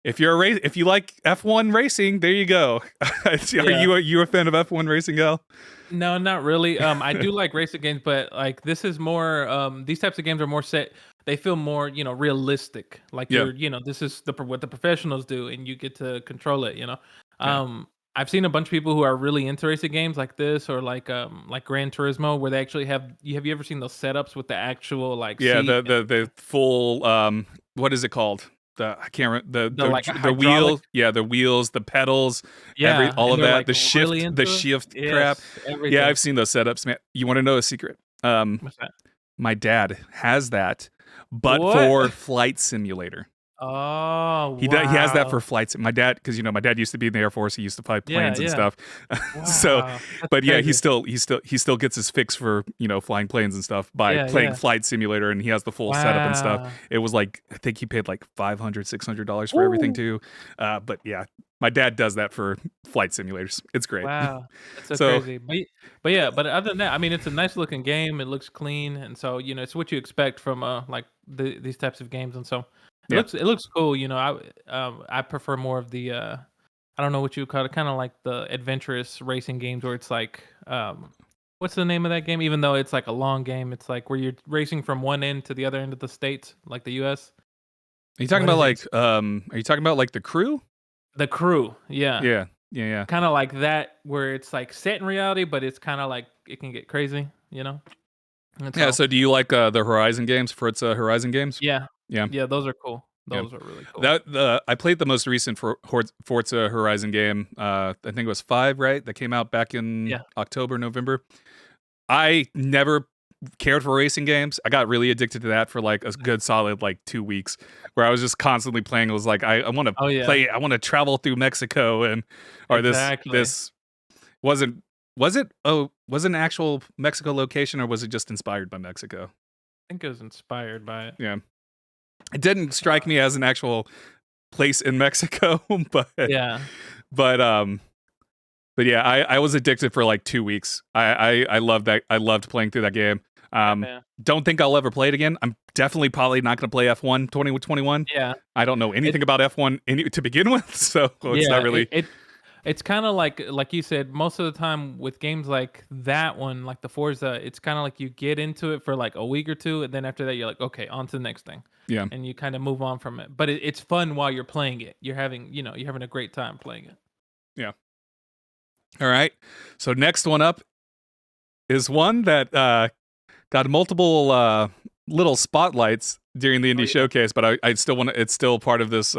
If you like F1 racing, there you go. Are you a fan of F1 racing, Ell? No, not really. I do like racing games, but like this is more. These types of games are more set. They feel more, realistic. Like this is what the professionals do, and you get to control it. I've seen a bunch of people who are really into racing games like this, or like Gran Turismo, where they actually have you ever seen those setups with the actual seat? The full what is it called? I can't remember the wheel, the wheels, the pedals, all of that, like the shift crap. Everything. Yeah, I've seen those setups, man. You want to know a secret? What's that? My dad has that, but for Flight Simulator. Oh, wow. He has that for flights. My dad, because my dad used to be in the Air Force. He used to fly planes and stuff. Wow. So, but yeah, he still gets his fix for flying planes and stuff by playing Flight Simulator, and he has the full setup and stuff. It was like, I think he paid like $500-$600 for everything too. But yeah, my dad does that for flight simulators. It's great. Wow, that's so crazy. But other than that, I mean, it's a nice looking game. It looks clean, and so it's what you expect from these types of games, and so. It looks cool, I prefer more of the I don't know what you would call it, kind of like the adventurous racing games where it's like what's the name of that game? Even though it's like a long game, it's like where you're racing from one end to the other end of the states, like the US. Are you talking about like The Crew? The Crew, yeah. Yeah. Kind of like that, where it's like set in reality, but it's kind of like it can get crazy, So do you like the Horizon games, Forza Horizon games? Yeah, those are cool. Those are really cool. I played the most recent Forza Horizon game. I think it was 5, right? That came out back in October, November. I never cared for racing games. I got really addicted to that for like a good solid like 2 weeks, where I was just constantly playing. It was like I want to play. I want to travel through Mexico, and or this wasn't. Was it? Oh, was it an actual Mexico location, or was it just inspired by Mexico? I think it was inspired by it. Yeah, it didn't strike me as an actual place in Mexico, but but yeah, I was addicted for like 2 weeks. I loved that. I loved playing through that game. Don't think I'll ever play it again. I'm definitely probably not going to play F1 2021. Yeah, I don't know anything about F1 to begin with, so it's not really. It's kind of like you said, most of the time with games like that one, like the Forza, it's kind of like you get into it for like a week or two, and then after that, you're like, okay, on to the next thing. Yeah. And you kind of move on from it. But it's fun while you're playing it. You're having a great time playing it. Yeah. All right. So next one up is one that got multiple little spotlights during the indie showcase, but I still want to. It's still part of this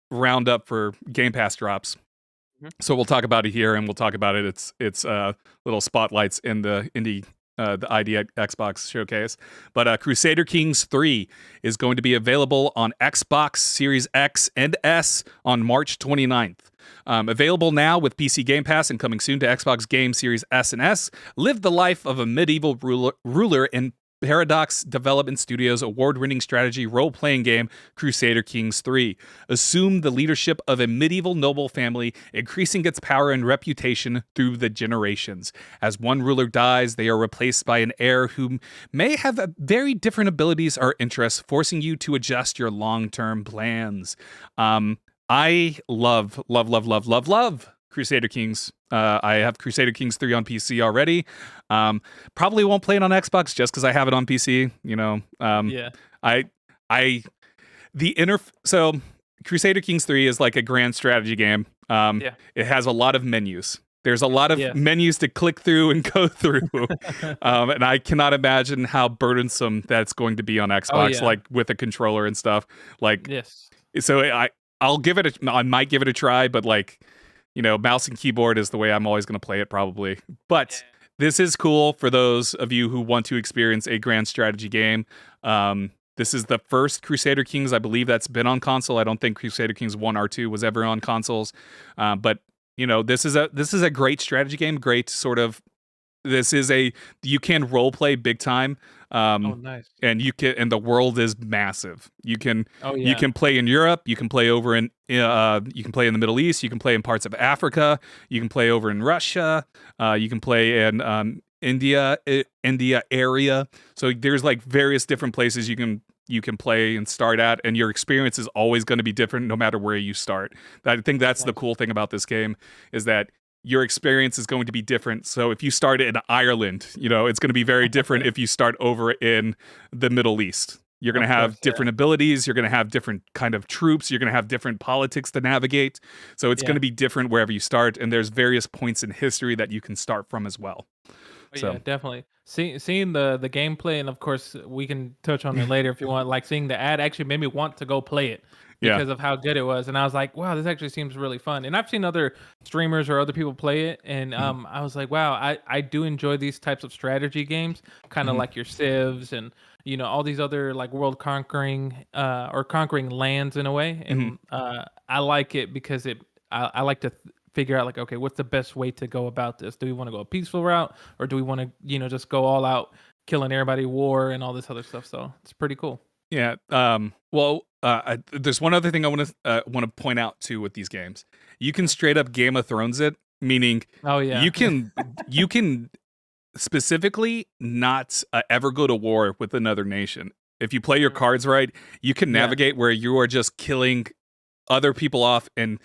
roundup for Gamepass Drops. So we'll talk about it here, and we'll talk about it. It's little spotlights in the indie the ID Xbox showcase. But Crusader Kings 3 is going to be available on Xbox Series X and S on March 29th. Available now with PC Game Pass and coming soon to Xbox Game Series S and S. Live the life of a medieval ruler in Paradox Development Studios' award-winning strategy role-playing game, Crusader Kings 3. Assume the leadership of a medieval noble family, increasing its power and reputation through the generations. As one ruler dies, they are replaced by an heir who may have very different abilities or interests, forcing you to adjust your long-term plans. I love Crusader Kings. I have Crusader Kings 3 on PC already. Probably won't play it on Xbox just because I have it on PC. So Crusader Kings 3 is like a grand strategy game. It has a lot of menus. There's a lot of menus to click through and go through. And I cannot imagine how burdensome that's going to be on Xbox, like with a controller and stuff. So I might give it a try, but like, mouse and keyboard is the way I'm always going to play it probably. But this is cool for those of you who want to experience a grand strategy game. This is the first Crusader Kings, I believe, that's been on console. I don't think Crusader Kings 1 or 2 was ever on consoles. But this is a great strategy game. Great sort of. You can role play big time. Nice. And the world is massive. You can play in Europe, you can play over in you can play in the Middle East, you can play in parts of Africa, you can play over in Russia, you can play in India area. So there's like various different places you can play and start at, and your experience is always going to be different no matter where you start. I think that's the cool thing about this game, is that your experience is going to be different. So if you start in Ireland, it's going to be very different if you start over in the Middle East. You're going to have different abilities. You're going to have different kind of troops. You're going to have different politics to navigate. So it's going to be different wherever you start. And there's various points in history that you can start from as well. Yeah, definitely. Seeing the gameplay, and of course we can touch on it later if you want. Like seeing the ad actually made me want to go play it because of how good it was, and I was like, wow, this actually seems really fun. And I've seen other streamers or other people play it, and I was like, wow, I do enjoy these types of strategy games, kind of like your Civs and all these other like world conquering or conquering lands in a way, and I like it because I like to figure out like, okay, what's the best way to go about this? Do we want to go a peaceful route, or do we want to just go all out killing everybody, war and all this other stuff? So it's pretty cool. Yeah. There's one other thing I want to point out too with these games. You can straight up Game of Thrones it, meaning you can specifically not ever go to war with another nation. If you play your cards right, you can navigate where you are just killing other people off and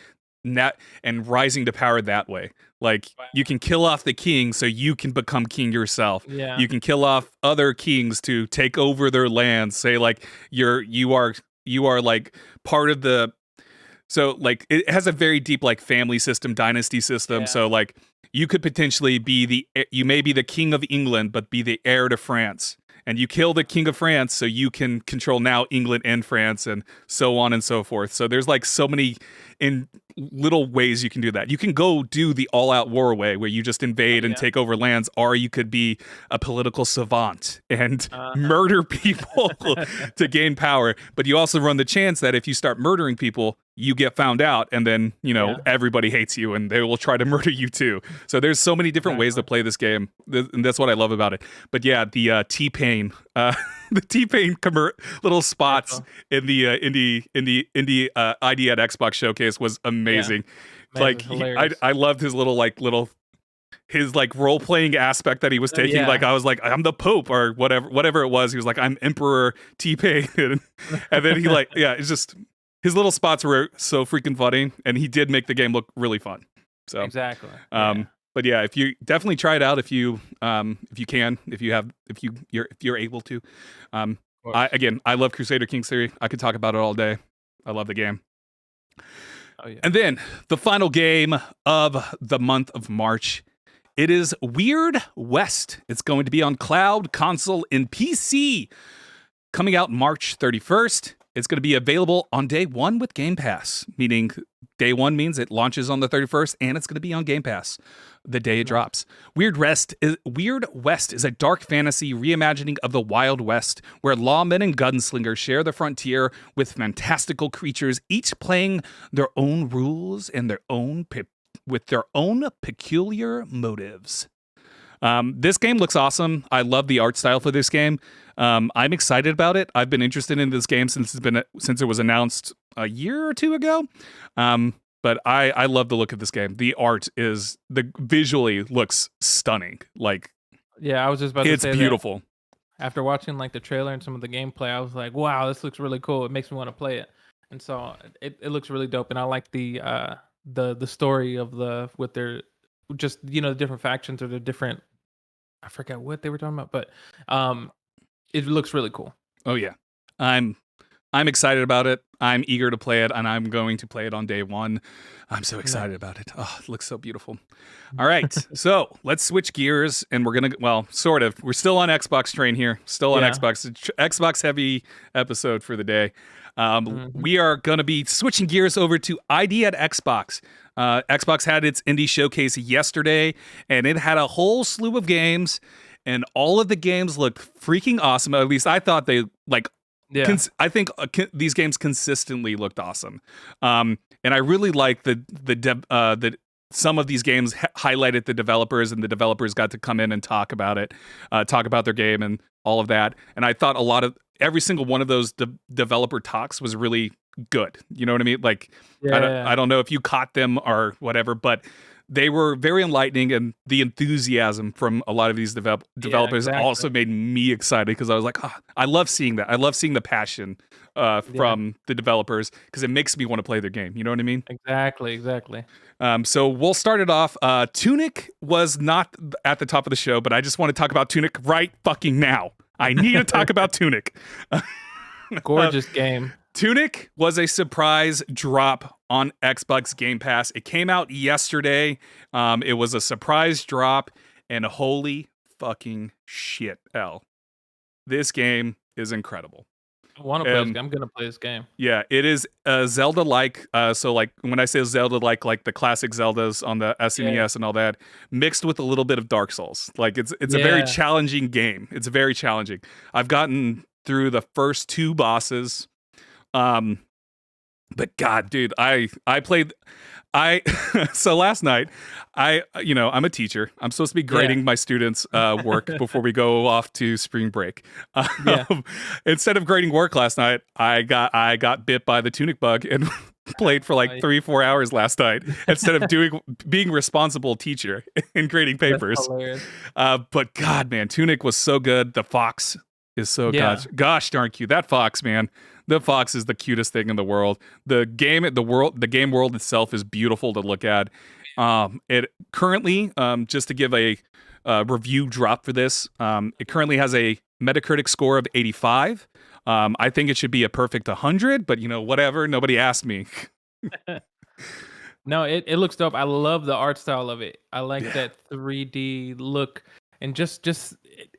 rising to power that way. Like you can kill off the king so you can become king yourself. Yeah. You can kill off other kings to take over their lands. Say like you are like part of the. So like it has a very deep like family system, dynasty system. Yeah. So like you could potentially you may be the king of England, but be the heir to France. And you kill the king of France so you can control now England and France and so on and so forth. So there's like so many in little ways you can do that. You can go do the all-out war way where you just invade and take over lands, or you could be a political savant and murder people to gain power. But you also run the chance that if you start murdering people, you get found out, and then everybody hates you, and they will try to murder you too. So there's so many different ways to play this game, and that's what I love about it. But yeah, the T-Pain, the T-Pain little spots in the indie ID at Xbox showcase was amazing. Like I loved his his role playing aspect that he was taking. Like I was like, I'm the Pope or whatever it was. He was like, I'm Emperor T-Pain, and then he it's just. His little spots were so freaking funny, and he did make the game look really fun. So exactly. But yeah, if you definitely try it out, if you're able to. I love Crusader Kings 3. I could talk about it all day. I love the game. Oh yeah. And then the final game of the month of March. It is Weird West. It's going to be on cloud, console, and PC. Coming out March 31st. It's going to be available on day one with Game Pass, meaning day one means it launches on the 31st, and it's going to be on Game Pass the day it drops. Weird West is a dark fantasy reimagining of the Wild West, where lawmen and gunslingers share the frontier with fantastical creatures, each playing their own rules and with their own peculiar motives. This game looks awesome. I love the art style for this game. I'm excited about it. I've been interested in this game since it was announced a year or two ago. But I love the look of this game. The art visually looks stunning. Like, yeah, I was just about to say it's beautiful. After watching the trailer and some of the gameplay, I was like, wow, this looks really cool. It makes me want to play it. And so it looks really dope. And I like the story of with their just the different factions or the different, I forget what they were talking about, but it looks really cool. Oh yeah, I'm excited about it. I'm eager to play it, and I'm going to play it on day one. I'm so excited about it. Oh, it looks so beautiful. All right, so let's switch gears, and sort of. We're still on Xbox train here. Still on Xbox. Xbox heavy episode for the day. We are going to be switching gears over to ID at Xbox. Xbox had its indie showcase yesterday, and it had a whole slew of games, and all of the games looked freaking awesome. At least I thought they I think these games consistently looked awesome. And I really like that some of these games highlighted the developers, and the developers got to come in and talk about it, talk about their game and all of that. And I thought every single one of those developer talks was really good. You know what I mean? I don't know if you caught them or whatever, but they were very enlightening, and the enthusiasm from a lot of these developers also made me excited, because I was like, I love seeing that. I love seeing the passion from the developers, because it makes me want to play their game. You know what I mean? Exactly. So we'll start it off. Tunic was not at the top of the show, but I just want to talk about Tunic right fucking now. I need to talk about Tunic. Gorgeous game. Tunic was a surprise drop on Xbox Game Pass. It came out yesterday. It was a surprise drop, and holy fucking shit, Ell. This game is incredible. I want to play this game. I'm going to play this game. Yeah, it is Zelda-like. So when I say Zelda-like the classic Zeldas on the SNES and all that, mixed with a little bit of Dark Souls. It's a very challenging game. It's very challenging. I've gotten through the first two bosses. But God, dude, I played, so last night, I'm a teacher. I'm supposed to be grading my students' work before we go off to spring break. Instead of grading work last night, I got bit by the Tunic bug and played for 3-4 hours last night instead of being responsible teacher and grading papers. But God, man, Tunic was so good. The fox is so gosh darn cute. That fox, man. The fox is the cutest thing in the world. The game world itself is beautiful to look at. It currently, just to give a review drop for this, it currently has a Metacritic score of 85. I think it should be a perfect 100, but whatever. Nobody asked me. No, it looks dope. I love the art style of it. I like that 3D look, and just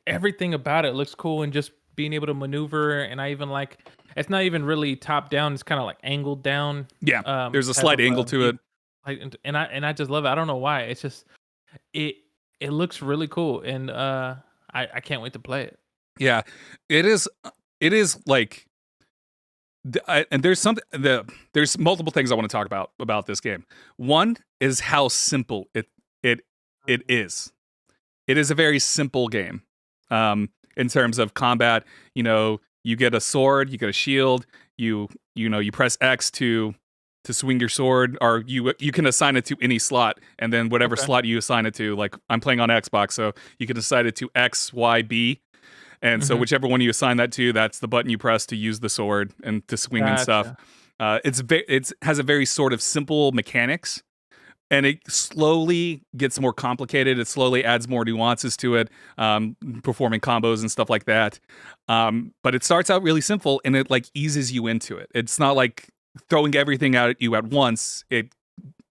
everything about it looks cool, and just being able to maneuver. And I even like, it's not even really top down. It's kind of like angled down. Yeah, there's a Type slight of angle to it. like, and I just love it. I don't know why. It's just it it looks really cool, and I can't wait to play it. Yeah, it is. It is like, and there's multiple things I want to talk about this game. One is how simple it is. It is a very simple game. In terms of combat, you get a sword, you get a shield, you press X to swing your sword, or you can assign it to any slot, and then whatever slot you assign it to, like I'm playing on Xbox, so you can assign it to X, Y, B. And so whichever one you assign that to, that's the button you press to use the sword and to swing and stuff. It has a very sort of simple mechanics, and it slowly gets more complicated. It slowly adds more nuances to it, performing combos and stuff like that. But it starts out really simple, and it like eases you into it. It's not like throwing everything at you at once. It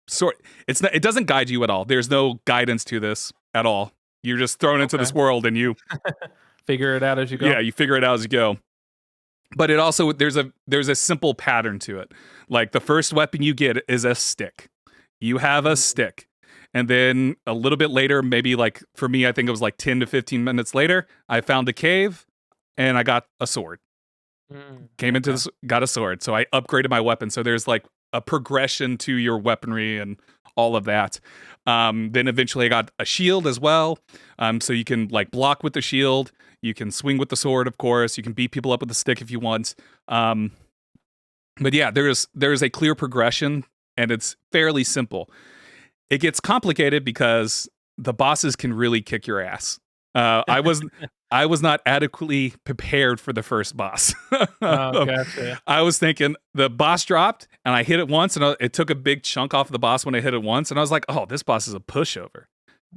doesn't guide you at all. There's no guidance to this at all. You're just thrown into this world, and you figure it out as you go. Yeah, you figure it out as you go. But it also there's a simple pattern to it. Like the first weapon you get is a stick. You have a stick. And then a little bit later, maybe like for me, I think it was like 10 to 15 minutes later, I found a cave and I got a sword. Came into this, got a sword. So I upgraded my weapon. So there's like a progression to your weaponry and all of that. Then eventually I got a shield as well. So you can like block with the shield. You can swing with the sword, of course. You can beat people up with the stick if you want. But yeah, there's a clear progression, and it's fairly simple. It gets complicated because the bosses can really kick your ass. I was not adequately prepared for the first boss. Gotcha. I was thinking the boss dropped, and I hit it once, and it took a big chunk off of the boss when I hit it once, and I was like, "Oh, this boss is a pushover."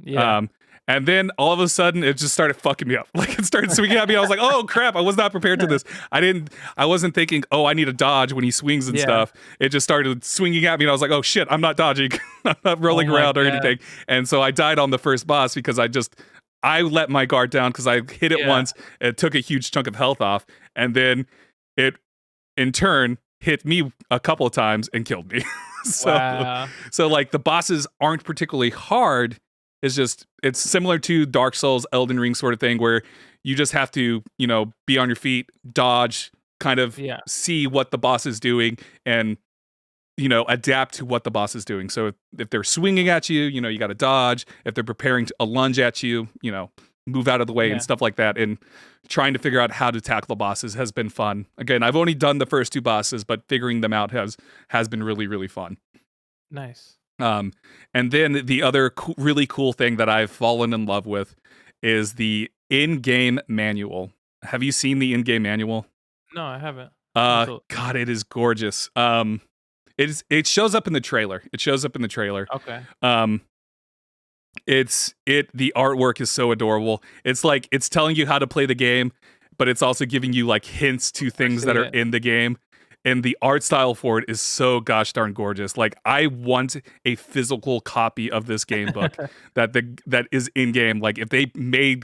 Yeah. And then all of a sudden, it just started fucking me up. Like it started swinging at me. I was like, "Oh crap! I was not prepared to this. I wasn't thinking, oh, I need a dodge when he swings and stuff. It just started swinging at me, and I was like, oh shit, I'm not dodging. I'm not rolling around or anything." And so I died on the first boss because I let my guard down because I hit it once. It took a huge chunk of health off, and then it, in turn, hit me a couple of times and killed me. So like the bosses aren't particularly hard. It's similar to Dark Souls, Elden Ring sort of thing, where you just have to, be on your feet, dodge, kind of see what the boss is doing, and adapt to what the boss is doing. So if they're swinging at you, you got to dodge. If they're preparing a lunge at you, move out of the way and stuff like that. And trying to figure out how to tackle the bosses has been fun. Again, I've only done the first two bosses, but figuring them out has been really, really fun. Nice. And then the other really cool thing that I've fallen in love with is the in-game manual. Have you seen the in-game manual? No, I haven't. God, it is gorgeous. It shows up in the trailer. Okay. The artwork is so adorable. It's like it's telling you how to play the game, but it's also giving you like hints to things that are in the game. And the art style for it is so gosh darn gorgeous. Like I want a physical copy of this game book that is in game. Like if they made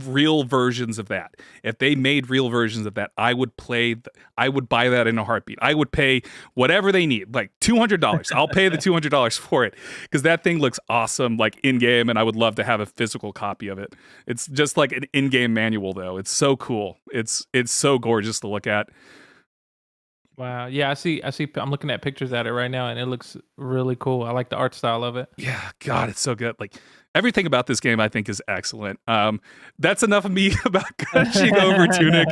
real versions of that, I would buy that in a heartbeat. I would pay whatever they need, like $200. I'll pay the $200 for it because that thing looks awesome, like in game, and I would love to have a physical copy of it. It's just like an in-game manual, though. It's so cool. It's so gorgeous to look at. Wow. Yeah, I see. I'm looking at pictures at it right now, and it looks really cool. I like the art style of it. Yeah, God, it's so good. Like everything about this game, I think, is excellent. That's enough of me about gushing over Tunic.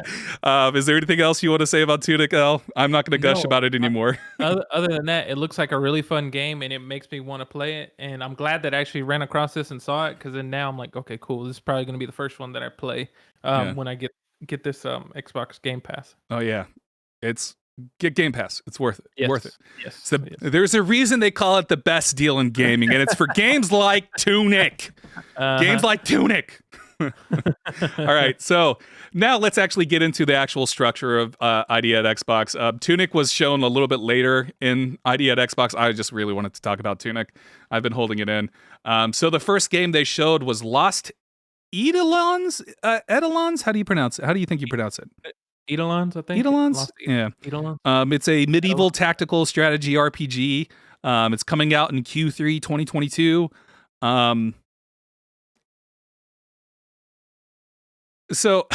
Is there anything else you want to say about Tunic, Ell? I'm not going to gush about it anymore. Other than that, it looks like a really fun game, and it makes me want to play it. And I'm glad that I actually ran across this and saw it, because then now I'm like, okay, cool. This is probably going to be the first one that I play when I get this Xbox Game Pass. Oh yeah, get Game Pass. It's worth it. Yes. Worth it. Yes. So there's a reason they call it the best deal in gaming, and it's for games like Tunic. Games like Tunic. All right, so now let's actually get into the actual structure of ID at Xbox. Tunic was shown a little bit later in ID at Xbox. I just really wanted to talk about Tunic. I've been holding it in. So the first game they showed was Lost Eidolons? Eidolons? How do you pronounce it? How do you think you pronounce it? Eidolons, I think. Eidolons? Lost Yeah. Eidolons. It's a medieval tactical strategy RPG. It's coming out in Q3 2022. So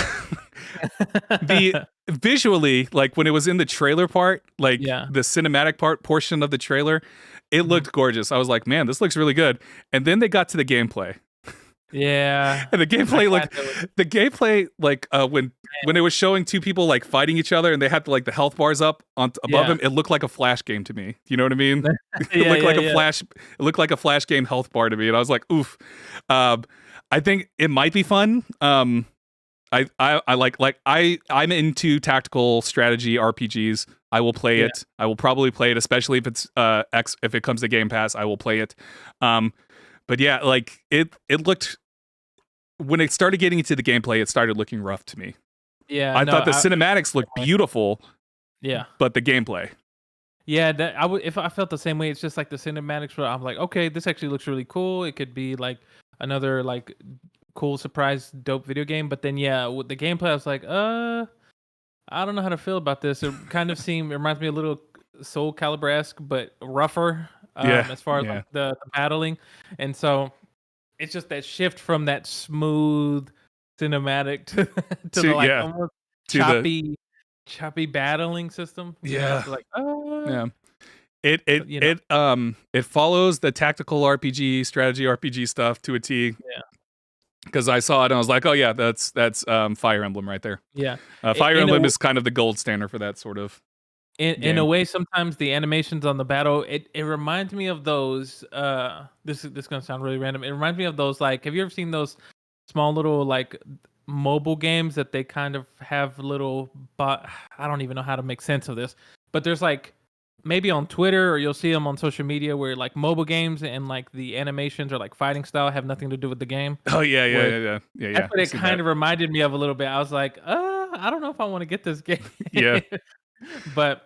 the visually, like when it was in the trailer part, like Yeah. the cinematic portion of the trailer, it looked gorgeous. I was like, man, this looks really good. And then they got to the gameplay. Yeah. And the gameplay like when it was showing two people like fighting each other and they had like the health bars up on above them, it looked like a Flash game to me. You know what I mean? It looked like a Flash. It looked like a Flash game health bar to me, and I was like, oof. I think it might be fun. I'm into tactical strategy RPGs. I will play it. I will probably play it, especially if it's if it comes to Game Pass. I will play it. But yeah, like it looked, when it started getting into the gameplay, it started looking rough to me. Yeah, I thought the cinematics looked beautiful. Yeah, but the gameplay. Yeah, that I would if I felt the same way. It's just like the cinematics where I'm like, okay, this actually looks really cool. It could be like another like cool surprise, dope video game. But then yeah, with the gameplay, I was like, I don't know how to feel about this. It kind of it reminds me a little Soul Calibur-esque, but rougher. As far as like the battling, and so it's just that shift from that smooth cinematic to the like almost choppy battling system. Yeah, like yeah. It follows the tactical RPG, strategy RPG stuff to a T. Yeah. Because I saw it and I was like, oh yeah, that's Fire Emblem right there. Yeah. Fire Emblem is kind of the gold standard for that sort of. In a way, sometimes the animations on the battle, it reminds me of those. This is gonna sound really random. It reminds me of those, like, have you ever seen those small little like mobile games that they kind of have little? But I don't even know how to make sense of this. But there's like maybe on Twitter or you'll see them on social media where like mobile games and like the animations or like fighting style have nothing to do with the game. Oh yeah. That's what it kind of reminded me of a little bit. I was like, I don't know if I want to get this game. Yeah. But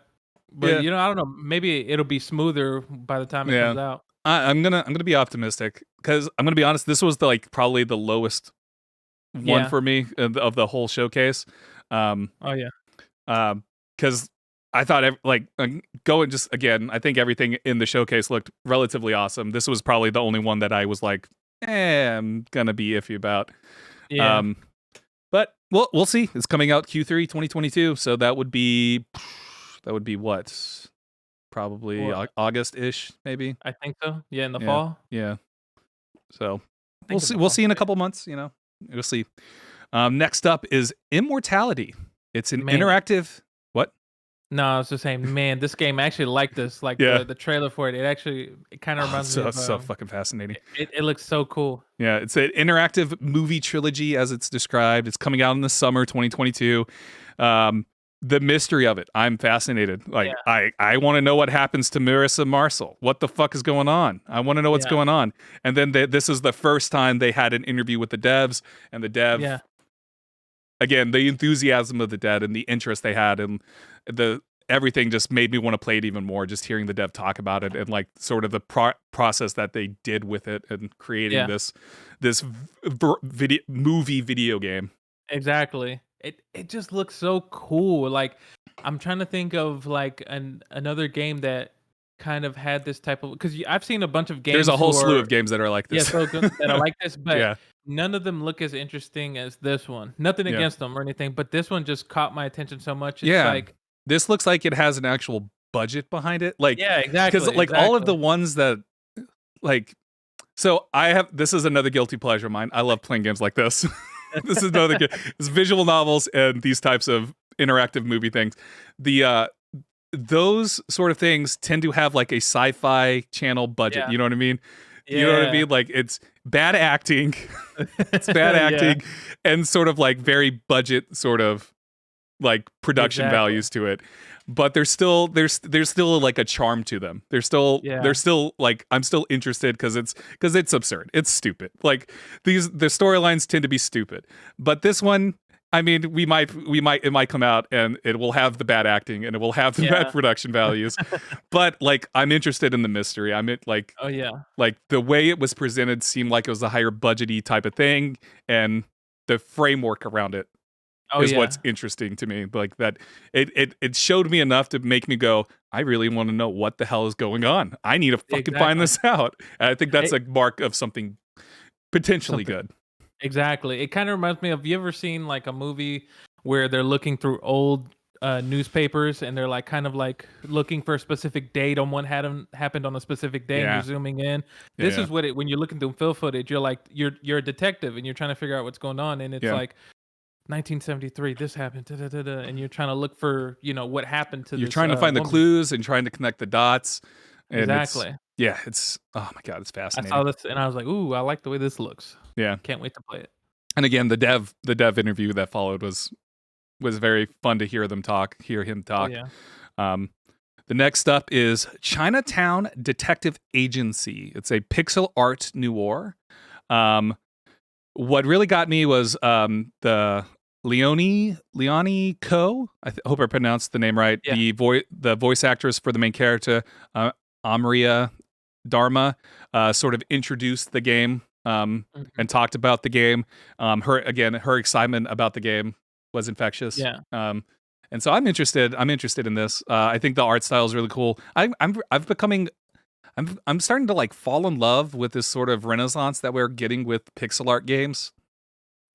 you know, I don't know. Maybe it'll be smoother by the time it comes out. I'm gonna be optimistic because I'm gonna be honest. This was probably the lowest one for me of the whole showcase. Because I thought going just again. I think everything in the showcase looked relatively awesome. This was probably the only one that I was like, I'm gonna be iffy about. Yeah. But we'll see. It's coming out Q3 2022, so that would be what? Probably August-ish, maybe. I think so. Yeah, in the fall. Yeah. So we'll see. We'll see in a couple months. You know, we'll see. Next up is Immortality. It's an interactive. What? No, I was just saying, man, this game I actually like this. Like the trailer for it. It kind of reminds me of. So fucking fascinating. It looks so cool. Yeah, it's an interactive movie trilogy as it's described. It's coming out in the summer 2022. The mystery of it, I'm fascinated. Like, I want to know what happens to Marissa Marcel. What the fuck is going on? I want to know what's going on. And then this is the first time they had an interview with the devs, and the dev, again, the enthusiasm of the dev and the interest they had, and everything just made me want to play it even more. Just hearing the dev talk about it and like sort of the process that they did with it and creating this video game. Exactly. It just looks so cool. Like, I'm trying to think of like another game that kind of had this type of, because I've seen a bunch of games. There's a whole slew of games that are like this. Yeah, so good, that are like this, but none of them look as interesting as this one. Nothing against them or anything, but this one just caught my attention so much. It's like, this looks like it has an actual budget behind it. Like, exactly. Because like all of the ones that like, so this is another guilty pleasure of mine. I love playing games like this. This is another good. It's visual novels and these types of interactive movie things. Those sort of things tend to have like a sci-fi channel budget. You know what I mean? You know what I mean? Like, it's bad acting. It's bad acting and sort of like very budget sort of like production values to it. But there's still like a charm to them. They're still like, I'm still interested because it's absurd. It's stupid. Like the storylines tend to be stupid. But this one, I mean, it might come out and it will have the bad acting and it will have the bad production values. But like, I'm interested in the mystery. Like the way it was presented seemed like it was a higher budgety type of thing, and the framework around it Oh is yeah, what's interesting to me. Like that, it showed me enough to make me go, I really want to know what the hell is going on. I need to fucking find exactly. this out. And I think that's It, a mark of something potentially something good. exactly. It kind of reminds me of, you ever seen like a movie where they're looking through old newspapers and they're like kind of like looking for a specific date on what had happened on a specific day, and you're Yeah, zooming in. yeah, This yeah, is what it, when you're looking through film footage, you're like you're a detective and you're trying to figure out what's going on, and it's yeah. like 1973, this happened, da, da, da, da, and you're trying to look for what happened to You're this trying to find the woman. clues and trying to connect the dots, and it's Exactly. yeah, it's oh my god, it's I saw fascinating. this and I was like, ooh, I like the way this looks. Yeah, Can't wait to play it. and again, the dev interview that followed was very fun to hear him Oh talk. yeah. Um, the next up is Chinatown Detective Agency. It's a pixel art noir. Um, what really got me was the Leone Ko. Hope I pronounced the name right. Yeah. The voice actress for the main character, Amria Dharma, sort of introduced the game Mhm. and talked about the game. Her excitement about the game was infectious. Yeah. And so I'm interested. I'm interested in this. I think the art style is really cool. I'm starting to like fall in love with this sort of renaissance that we're getting with pixel art games.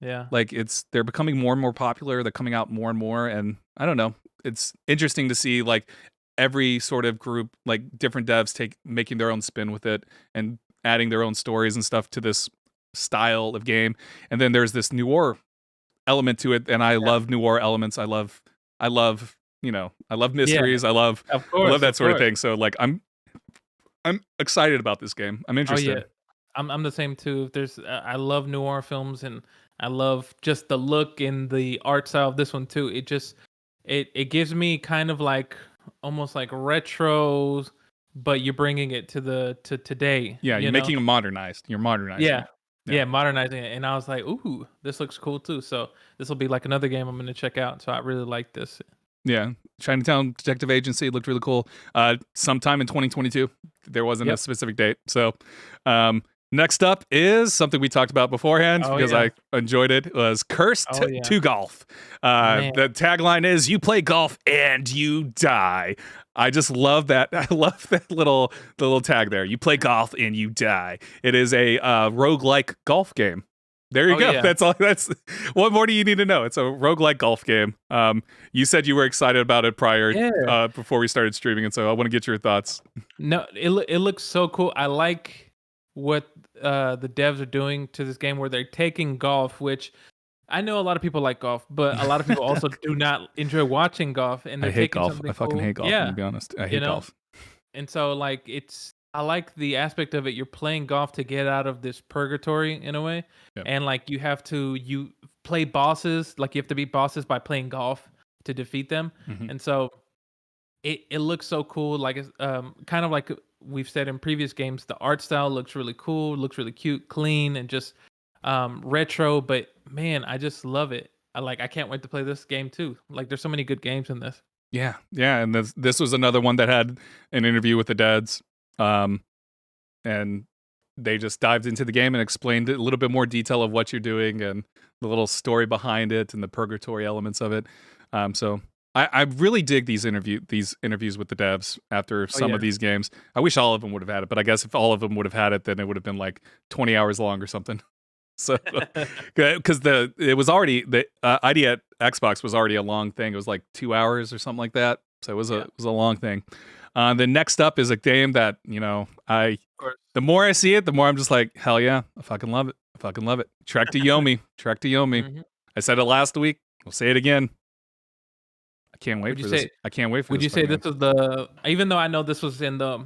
Yeah. Like they're becoming more and more popular. They're coming out more and more, and I don't know. It's interesting to see like every sort of group, like different devs making their own spin with it and adding their own stories and stuff to this style of game. And then there's this noir element to it, and I Yeah. love noir elements. I love I love Yeah. mysteries. Of I love course. that Of sort of course. thing. So like I'm excited about this game. I'm Oh yeah. interested. I'm the same too. There's I love noir films, and I love just the look and the art style of this one too. It just it gives me kind of like almost like retro, but you're bringing it to today, Yeah, you're making it modernized. You're modernizing Yeah. it. Yeah. Yeah, modernizing it, and I was like, "Ooh, this looks cool too." So this will be like another game I'm gonna check out. So I really like this. Yeah. Chinatown Detective Agency looked really cool. Sometime in 2022. There wasn't a Yep. specific date. So, next up is something we talked about beforehand Oh because yeah. I enjoyed it. Was Cursed Oh yeah. to Golf. Man. The tagline is "You play golf and you die." I just love that. I love that the little tag there. You play golf and you die. It is a roguelike golf game. There you Oh go. yeah. That's all. That's what more do you need to know? It's a roguelike golf game. You said you were excited about it prior, Yeah. before we started streaming, and so I want to get your thoughts. No, it looks so cool. I like what the devs are doing to this game, where they're taking golf, which I know a lot of people like golf, but a lot of people also do not enjoy watching golf, and I they're hate taking golf. I something fucking cool. hate golf. I'm Yeah, gonna be honest. I you hate know. golf. And so like I like the aspect of it. You're playing golf to get out of this purgatory in a way. Yeah. And like you play bosses, like you have to beat bosses by playing golf to defeat them. Mhm. And so it looks so cool. Like it's kind of like we've said in previous games, the art style looks really cool, looks really cute, clean, and just retro. But man, I just love it. I can't wait to play this game too. Like there's so many good games in this. Yeah, yeah, and this was another one that had an interview with the dads, and they just dived into the game and explained a little bit more detail of what you're doing and the little story behind it and the purgatory elements of it. So I really dig these interviews with the devs after Oh some yeah. of these games. I wish all of them would have had it, but I guess if all of them would have had it, then it would have been like 20 hours long or something. So, because it was already the ID at Xbox was already a long thing. It was like 2 hours or something like that. So Yeah, it was a long thing. The next up is a game that of course. the more I see it, the more I'm just like, hell yeah, I fucking love it. I fucking love it. Trek to Yomi, Trek to Yomi. Mhm. I said it last week. I'll say it again. I can't wait Would you for this. say I can't wait for would this. you say fucking this is the, even though I know this was in the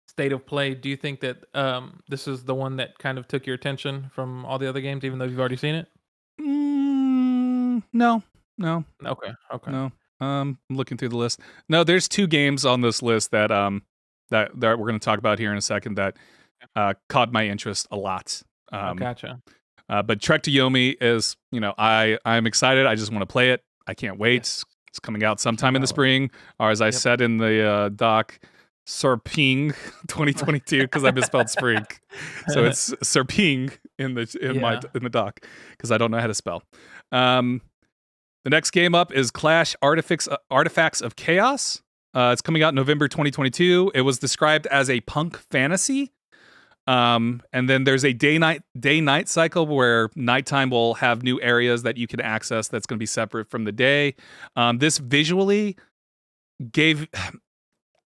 state of play, do you think that this is the one that kind of took your attention from all the other games, even though you've already seen it? No, no, Okay, okay, no. I'm looking through the list. No, there's two games on this list that we're going to talk about here in a second that caught my interest a lot. I Um, gotcha. but Trek to Yomi is, I'm excited. I just want to play it. I can't wait. Yes, It's coming out sometime in the cannot wait. spring, or as I Yep. said in the doc, Serping 2022 because I misspelled spring. So it's Serping in Yeah. the doc because I don't know how to spell. Um, The next game up is Clash Artifacts of Chaos. It's coming out in November 2022. It was described as a punk fantasy. And then there's a day-night cycle where nighttime will have new areas that you can access that's going to be separate from the day. This visually gave...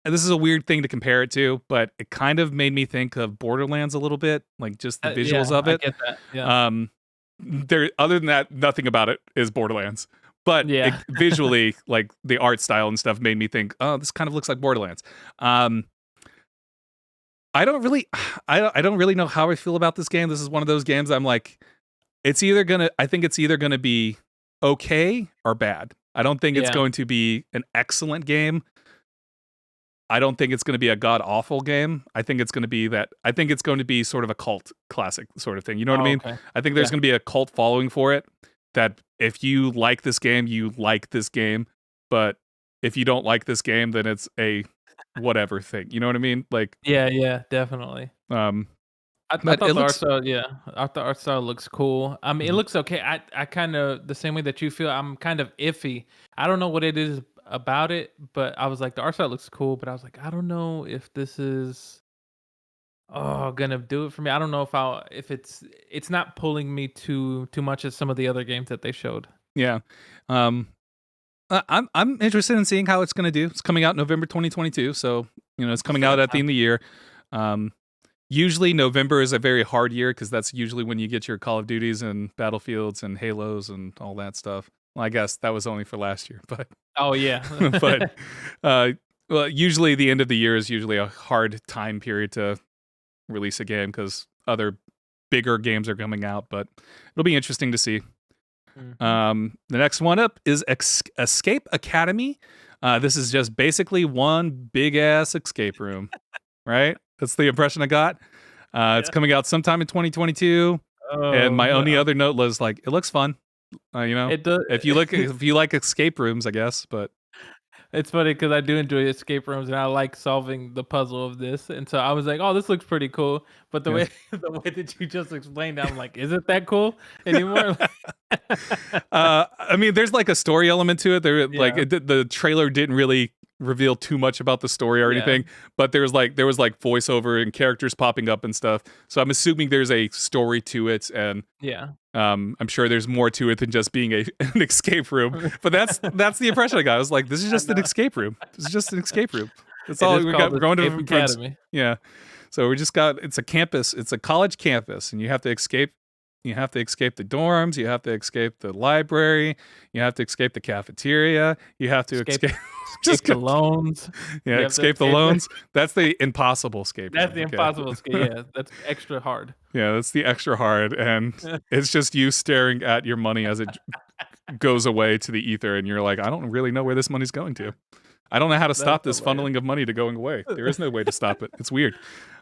This is a weird thing to compare it to, but it kind of made me think of Borderlands a little bit, like just the visuals of it. I get that. Yeah. Other than that, nothing about it is Borderlands. But visually, like the art style and stuff made me think, oh, this kind of looks like Borderlands. I don't really know how I feel about this game. This is one of those games I'm like, I think it's either gonna be okay or bad. I don't think it's going to be an excellent game. I don't think it's going to be a god awful game. I think it's going to be sort of a cult classic sort of thing. You know what I mean? Okay. I think there's going to be a cult following for it, that if you like this game, you like this game. But if you don't like this game, then it's a whatever thing. You know what I mean? Like, yeah, definitely. I thought the art style looks cool. I mean, it looks okay. I kind of, the same way that you feel, I'm kind of iffy. I don't know what it is about it, but I was like, the art style looks cool, but I was like, I don't know if this is gonna do it for me. I don't know if it's not pulling me too much as some of the other games that they showed. Yeah. I'm interested in seeing how it's going to do. It's coming out November 2022, so it's coming out at the end of the year. Usually November is a very hard year because that's usually when you get your Call of Duties and Battlefields and Halos and all that stuff. Well, I guess that was only for last year, but oh yeah. but well, usually the end of the year is usually a hard time period to release a game because other bigger games are coming out. But it'll be interesting to see. The next one up is Escape Academy. This is just basically one big ass escape room, right? That's the impression I got. It's coming out sometime in 2022. And my only other note was like, it looks fun. It does. If you like escape rooms, I guess. But it's funny because I do enjoy escape rooms and I like solving the puzzle of this. And so I was like, oh, this looks pretty cool. But the way that you just explained, I'm like, is it that cool anymore? I mean, there's like a story element to it. Like the trailer didn't really reveal too much about the story or anything, but there was like voiceover and characters popping up and stuff. So I'm assuming there's a story to it, and I'm sure there's more to it than just being an escape room. But that's the impression I got. I was like, this is just an escape room. This is just an escape room. That's all we got. We're going to Academy. Yeah. So it's a campus. It's a college campus, and you have to escape. You have to escape the dorms. You have to escape the library. You have to escape the cafeteria. You have to escape the loans. Yeah, escape the loans. That's the impossible escape. That's the impossible escape. Yeah, that's extra hard. Yeah, that's the extra hard, and it's just you staring at your money as it goes away to the ether, and you're like, I don't really know where this money's going to. I don't know how to stop this funneling of money to going away. There is no way to stop it. It's weird.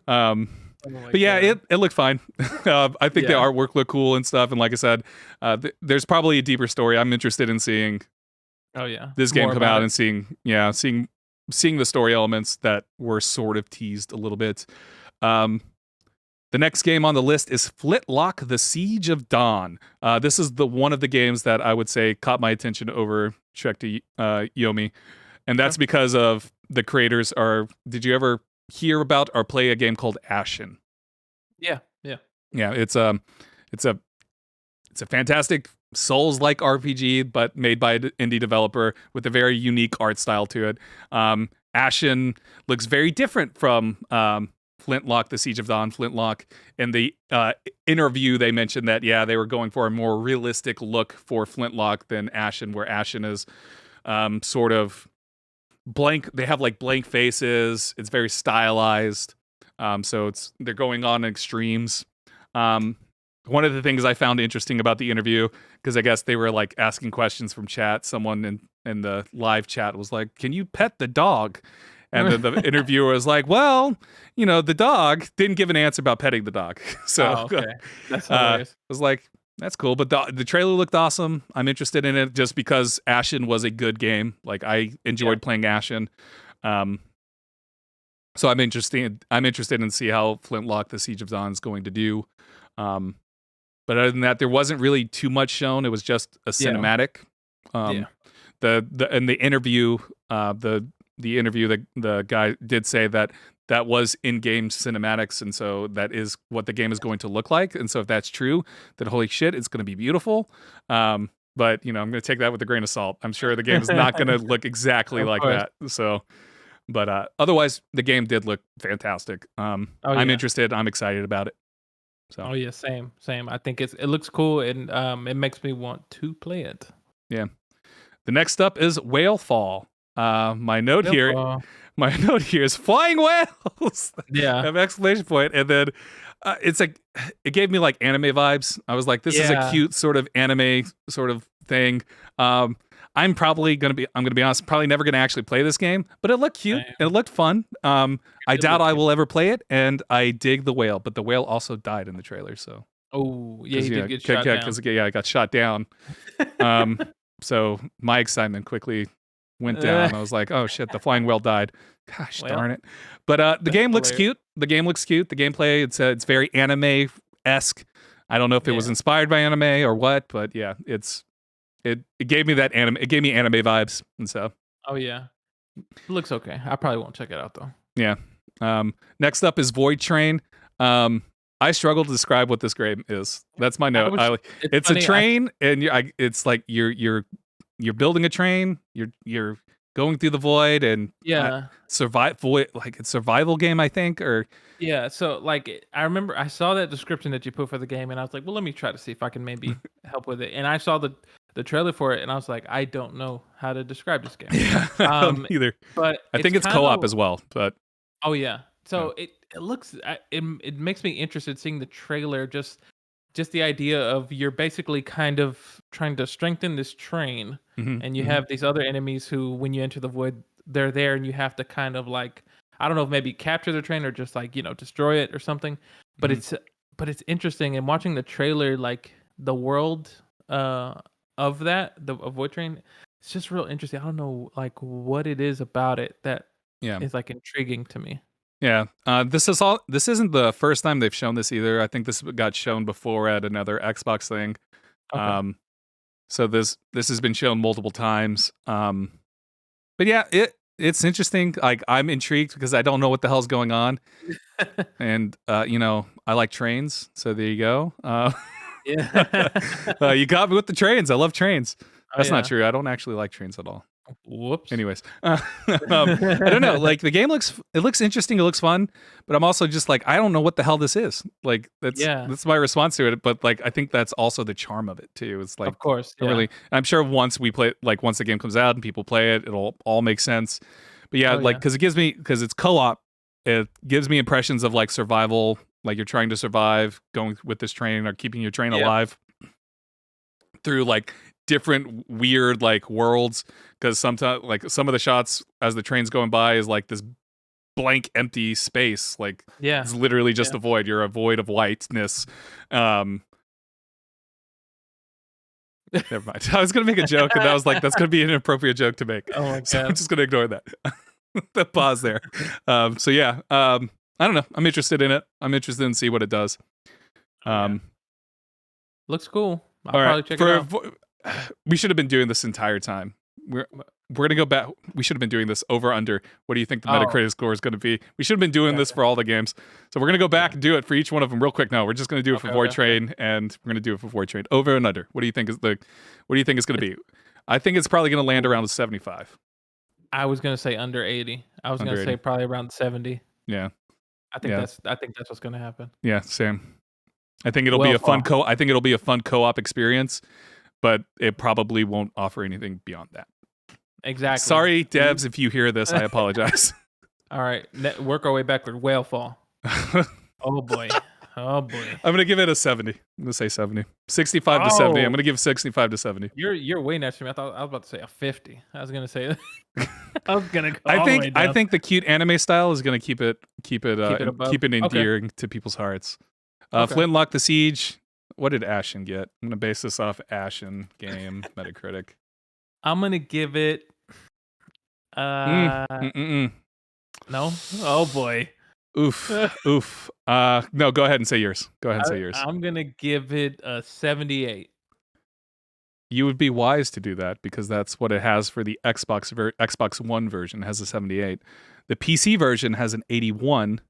But yeah, it looked fine. I think the artwork looked cool and stuff. And like I said, there's probably a deeper story. I'm interested in seeing. This game come out and seeing the story elements that were sort of teased a little bit. The next game on the list is Flintlock: The Siege of Dawn. This is one of the games that I would say caught my attention over Trek to Yomi, and that's because of the creators are. Did you ever hear about or play a game called Ashen? Yeah. It's a fantastic Souls-like RPG, but made by an indie developer with a very unique art style to it. Ashen looks very different from Flintlock: The Siege of Dawn. Flintlock, in the interview, they mentioned that they were going for a more realistic look for Flintlock than Ashen, where Ashen is sort of blank. They have like blank faces. It's very stylized. So they're going on extremes. One of the things I found interesting about the interview, because I guess they were like asking questions from chat. Someone in the live chat was like, "Can you pet the dog?" And then the interviewer was like, "Well, the dog didn't give an answer about petting the dog." So that's hilarious. I was like, that's cool. But the trailer looked awesome. I'm interested in it just because Ashen was a good game. Like I enjoyed playing Ashen. So I'm interested in see how Flintlock: The Siege of Dawn is going to do. But other than that, there wasn't really too much shown. It was just a cinematic. Yeah. In the interview, the interview, the guy did say that was in-game cinematics, and so that is what the game is going to look like. And so if that's true, then holy shit, it's going to be beautiful. But I'm going to take that with a grain of salt. I'm sure the game is not going to look exactly Of like course. that. So, but otherwise, the game did look fantastic. I'm Yeah. interested. I'm excited about it. So. Oh yeah, same. I think it looks cool, and it makes me want to play it. Yeah. The next up is Whale Fall. My note here is flying whales. Yeah. Have exclamation point, and then it's like it gave me like anime vibes. I was like, this is a cute sort of anime sort of thing. I'm gonna be honest, probably never gonna actually play this game, but it looked cute and it looked fun. I doubt I will ever play it, and I dig the whale, but the whale also died in the trailer. So yeah, he did get shot down. Because I got shot down. So my excitement quickly went down. I was like, oh shit, the flying whale died. Gosh darn it. But the game looks cute. The game looks cute. The gameplay, it's very anime-esque. I don't know if it was inspired by anime or what, but yeah, it gave me that anime. It gave me anime vibes, and so. Oh yeah, it looks okay. I probably won't check it out though. Yeah. Next up is Void Train. I struggle to describe what this game is. That's my note. It's a train, and it's like you're building a train. You're going through the void, and survive void, like it's a survival game, I think, or yeah. So like I remember I saw that description that you put for the game, and I was like, well, let me try to see if I can maybe help with it. And I saw the trailer for it, and I was like, I don't know how to describe this game. Yeah, I don't either. But I think it's co-op as well. But oh yeah. So it looks it makes me interested seeing the trailer, just the idea of you're basically kind of trying to strengthen this train, and you have these other enemies who, when you enter the void, they're there, and you have to kind of like, I don't know if maybe capture the train or just like destroy it or something. But it's interesting, and watching the trailer, like the world of that the void train, it's just real interesting. I don't know like what it is about it that is like intriguing to me. Yeah, this isn't the first time they've shown this either. I think this got shown before at another Xbox thing. Okay. So this has been shown multiple times. But yeah, it's interesting. Like I'm intrigued because I don't know what the hell's going on, and I like trains. So there you go. Yeah. You got me with the trains. I love trains. That's not true. I don't actually like trains at all. Whoops. Anyways, I don't know. Like the game looks interesting. It looks fun, but I'm also just like, I don't know what the hell this is. Like that's my response to it. But like, I think that's also the charm of it too. It's like, of course, really. I'm sure once we play, like once the game comes out and people play it, it'll all make sense. But yeah, because it's co-op, it gives me impressions of like survival. Like you're trying to survive, going with this train or keeping your train alive through like different weird like worlds, because sometimes like some of the shots as the train's going by is like this blank empty space, like it's literally just a void. You're a void of whiteness. Never mind. I was gonna make a joke, and I was like, that's gonna be an inappropriate joke to make. Oh my God. So I'm just gonna ignore that. The pause there. So yeah, I don't know. I'm interested in it. I'm interested in see what it does. Looks cool. I'll probably check it out. We should have been doing this entire time. We're gonna go back. We should have been doing this over under. What do you think the Metacritic score is going to be? We should have been doing this for all the games. So we're gonna go back and do it for each one of them real quick. No, we're just gonna do it for Void Train, and we're gonna do it for Void Train over and under. What do you think is What do you think it's going to be? I think it's probably going to land around 75. I was gonna say under 80. I was gonna say probably around 70. Yeah. I think that's what's gonna happen. Yeah, same. I think it'll be a fun co-op experience, but it probably won't offer anything beyond that. Exactly. Sorry, devs, if you hear this, I apologize. All right, work our way backward. Whale Fall. Oh boy. I'm gonna give it a 70. I'm gonna say 70. 65 to 70. I'm gonna give 65 to 70. You're way next to me. I was about to say a 50. I was gonna say. I was gonna go. I think the cute anime style is gonna keep it endearing to people's hearts. Flintlock the Siege. What did Ashen get? I'm gonna base this off Ashen game Metacritic. I'm gonna give it. No. Oh boy. Oof. No, go ahead and say yours. I'm gonna give it a 78. you would be wise to do that because that's what it has for the Xbox One version. It has a 78. The PC version has an 81.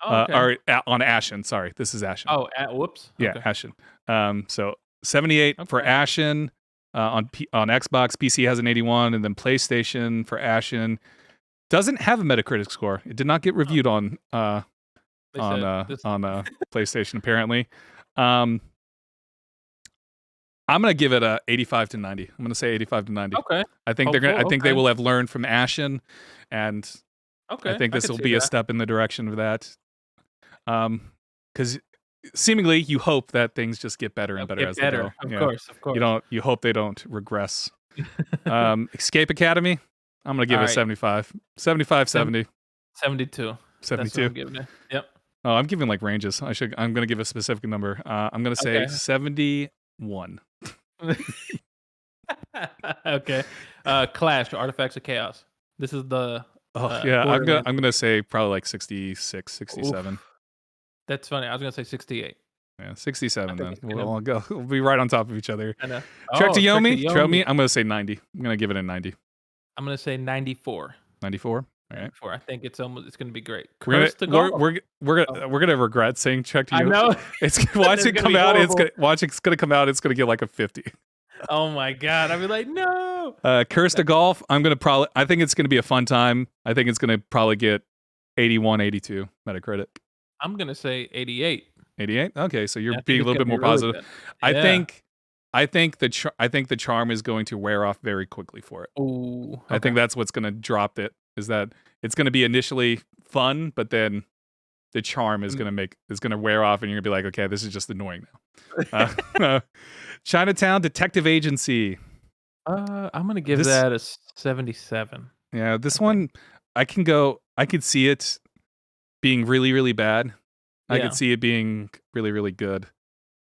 Oh, okay. On Ashen. Sorry, this is Ashen. Oh, whoops. Yeah, Okay. Ashen. So 78 for Okay. Ashen on Xbox. PC has an 81, and then PlayStation for Ashen doesn't have a Metacritic score. It did not get reviewed on PlayStation apparently. I'm gonna give it a 85 to 90. I'm gonna say 85 to 90. Okay. I think they will have learned from Ashen, and I think this will be a step in the direction of that. Because seemingly you hope that things just get better and better as they go. Of course. You hope they don't regress. Escape Academy, I'm gonna give it a 75. 75, 70. 72. 72. That's what I'm giving it. Yep. Oh, I'm giving like ranges. I'm gonna give a specific number. I'm gonna say 71. Okay. Clash, Artifacts of Chaos. This is the I'm gonna say probably like 66, 67. Oof. That's funny. I was gonna say 68. Yeah, 67 then. We'll be right on top of each other. I know. Trek to Yomi, I'm gonna say 90. I'm gonna give it a 90. I'm gonna say 94. 94. All right. I think it's gonna be great. We're gonna regret saying Trek to Yomi. I know. It's watch it come out. It's gonna come out. It's gonna get like a 50. Oh my god! I'd be like, no. Curse to Golf. I think it's gonna be a fun time. I think it's gonna probably get 81, 82 Metacritic. I'm gonna say 88. 88. Okay, so you're being a little bit more positive. Yeah. I think the charm is going to wear off very quickly for it. Ooh. Okay. I think that's what's going to drop it. Is that it's going to be initially fun, but then the charm is going to wear off, and you're going to be like, okay, this is just annoying now. Chinatown Detective Agency. I'm gonna give that a 77. Yeah, this one I could see it being really, really bad. I could see it being really, really good.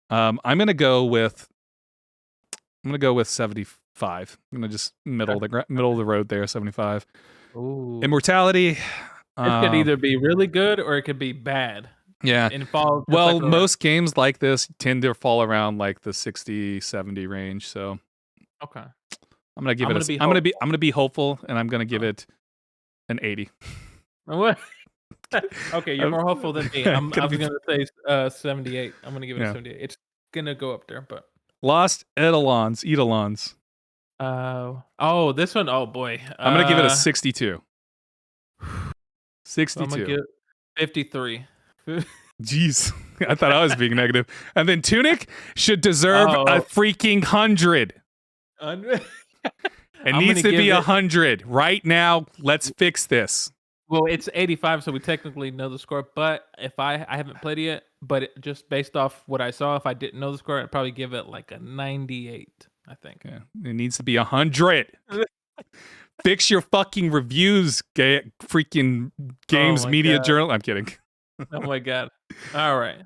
I'm gonna go with 75. I'm gonna just middle of the road there, 75. Ooh. Immortality. It could either be really good or it could be bad. Yeah. Well, most games like this tend to fall around like the 60, 70 range. So okay. I'm gonna give it. I'm gonna be hopeful, and I'm gonna give it an 80. What? Okay, you're more hopeful than me. I was gonna say 78. I'm gonna give it a 78. It's gonna go up there, but Lost Eidolons. Oh, this one. Oh boy. I'm gonna give it a 62. 62. I'm gonna give 53. Jeez, I thought I was being negative. And then Tunic should deserve a freaking 100. It needs to be 100 right now. Let's fix this. Well, it's 85, so we technically know the score. But if I haven't played it yet, but just based off what I saw, if I didn't know the score, I'd probably give it like a 98. I think. Yeah, it needs to be 100. Fix your fucking reviews, freaking Games Media Journal. I'm kidding. Oh my god! All right.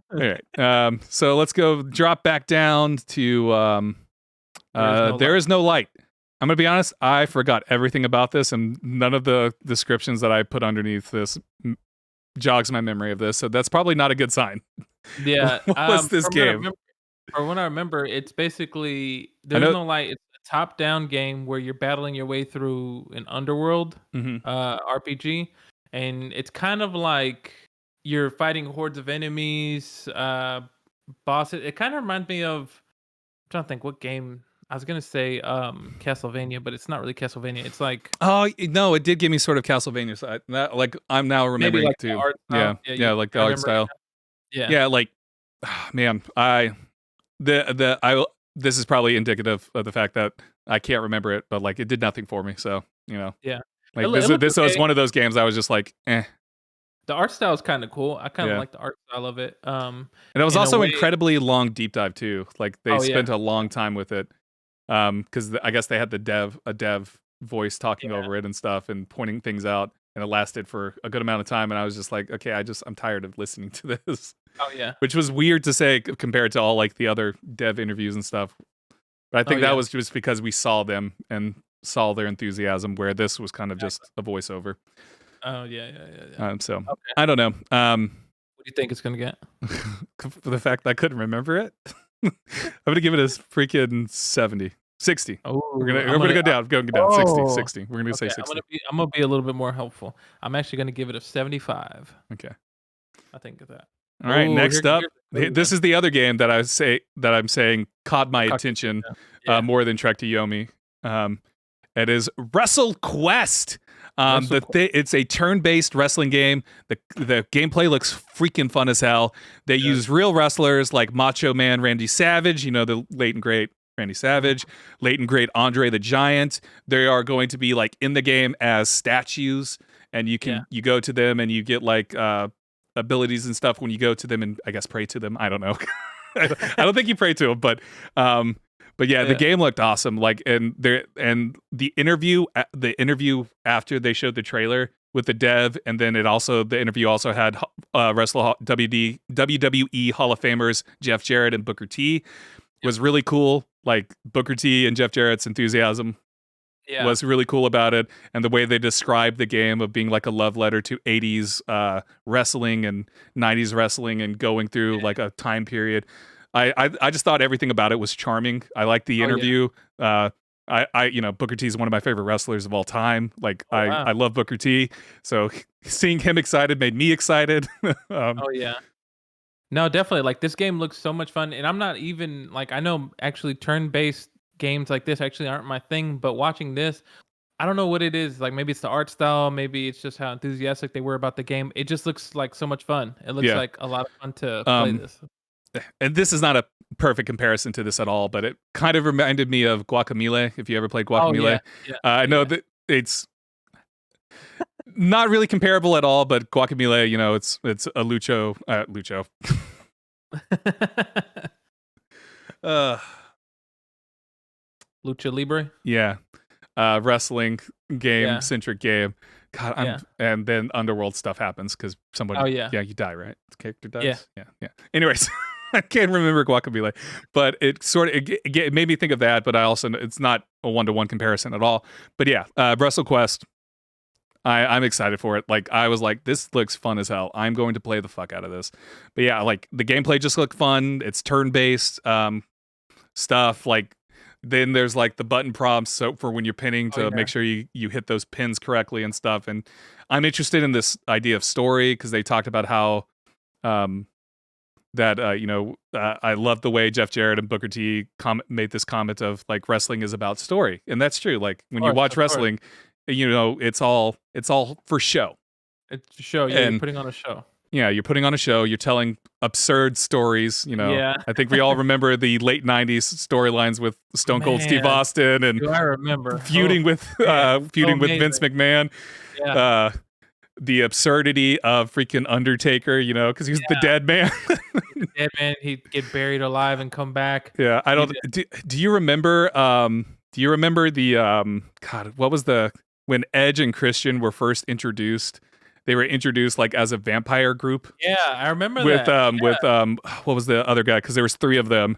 So let's drop back down to There Is No Light. I'm gonna be honest. I forgot everything about this, and none of the descriptions that I put underneath this jogs my memory of this. So that's probably not a good sign. Yeah. What's this game? From what I remember, it's basically There's No Light. It's a top-down game where you're battling your way through an underworld RPG, and it's kind of like you're fighting hordes of enemies, bosses. It kind of reminds me of. I'm trying to think what game. I was gonna say Castlevania, but it's not really Castlevania. It's like no, it did give me sort of Castlevania. So I'm now remembering like too. Like the art style. Yeah, like man, this is probably indicative of the fact that I can't remember it, but like it did nothing for me. So like this was one of those games I was just like, eh. The art style is kind of cool. I kind of like the art style of it. And it was also incredibly long deep dive too. Like they spent a long time with it. Because I guess they had a dev voice talking over it and stuff and pointing things out, and it lasted for a good amount of time. And I was just like, okay, I'm tired of listening to this. Oh yeah, which was weird to say compared to all like the other dev interviews and stuff. But I think that was just because we saw them and saw their enthusiasm, where this was kind of just a voiceover. Oh yeah. I don't know. What do you think it's gonna get? For the fact that I couldn't remember it. I'm gonna give it a freaking 70. 60. Oh, We're gonna go down. Go down. 60. 60. We're gonna say okay. 60. I'm gonna be a little bit more helpful. I'm actually gonna give it a 75. Okay. I think of that. All right. Next up, Here's a good this one. is the other game that I'm saying caught my attention Yeah. more than Trek to Yomi. It is Wrestle Quest. It's a turn-based wrestling game. The gameplay looks freaking fun as hell. They use real wrestlers like Macho Man Randy Savage, the late and great Randy Savage, late and great Andre the Giant. They are going to be like in the game as statues, and you go to them and you get like abilities and stuff when you go to them and I guess pray to them. I don't know. I don't think you pray to them, but yeah, the game looked awesome. Like, and the interview after they showed the trailer with the dev, and then the interview also had WWE Hall of Famers Jeff Jarrett and Booker T. Was really cool. Like Booker T and Jeff Jarrett's enthusiasm was really cool about it, and the way they described the game of being like a love letter to 80s wrestling and 90s wrestling and going through like a time period. I just thought everything about it was charming. I liked the interview. Booker T is one of my favorite wrestlers of all time. Like I love Booker T. So seeing him excited made me excited. No, definitely. Like this game looks so much fun, and I'm not even like I know actually turn-based games like this actually aren't my thing, but watching this, I don't know what it is. Like maybe it's the art style, maybe it's just how enthusiastic they were about the game. It just looks like so much fun. It looks like a lot of fun to play this. And this is not a perfect comparison to this at all, but it kind of reminded me of Guacamelee. If you ever played Guacamelee, I know that it's not really comparable at all. But Guacamelee, it's a lucho. Lucha Libre. Yeah, wrestling game centric game. God, and then underworld stuff happens because somebody. You die, right? The character dies. Yeah. Anyways. I can't remember Guacamelee, but it made me think of that. But it's not a 1-to-1 comparison at all. But yeah, Wrestle Quest. I'm excited for it. Like I was like, this looks fun as hell. I'm going to play the fuck out of this. But yeah, like the gameplay just looked fun. It's turn-based stuff. Like then there's like the button prompts so for when you're pinning to make sure you hit those pins correctly and stuff. And I'm interested in this idea of story because they talked about how. I love the way Jeff Jarrett and Booker T made this comment of like wrestling is about story, and that's true. Like when you watch wrestling, it's all for show. It's a show. Yeah, you're putting on a show. Yeah, you're putting on a show. You're telling absurd stories. I think we all remember the late '90s storylines with Stone Cold Steve Austin and I remember feuding with Vince McMahon. Yeah. The absurdity of freaking Undertaker, because he was the dead man. The dead man, he'd get buried alive and come back. Yeah, I don't. Do you remember? Do you remember the God? What was when Edge and Christian were first introduced? They were introduced like as a vampire group. Yeah, I remember with that. With what was the other guy? Because there was 3 of them.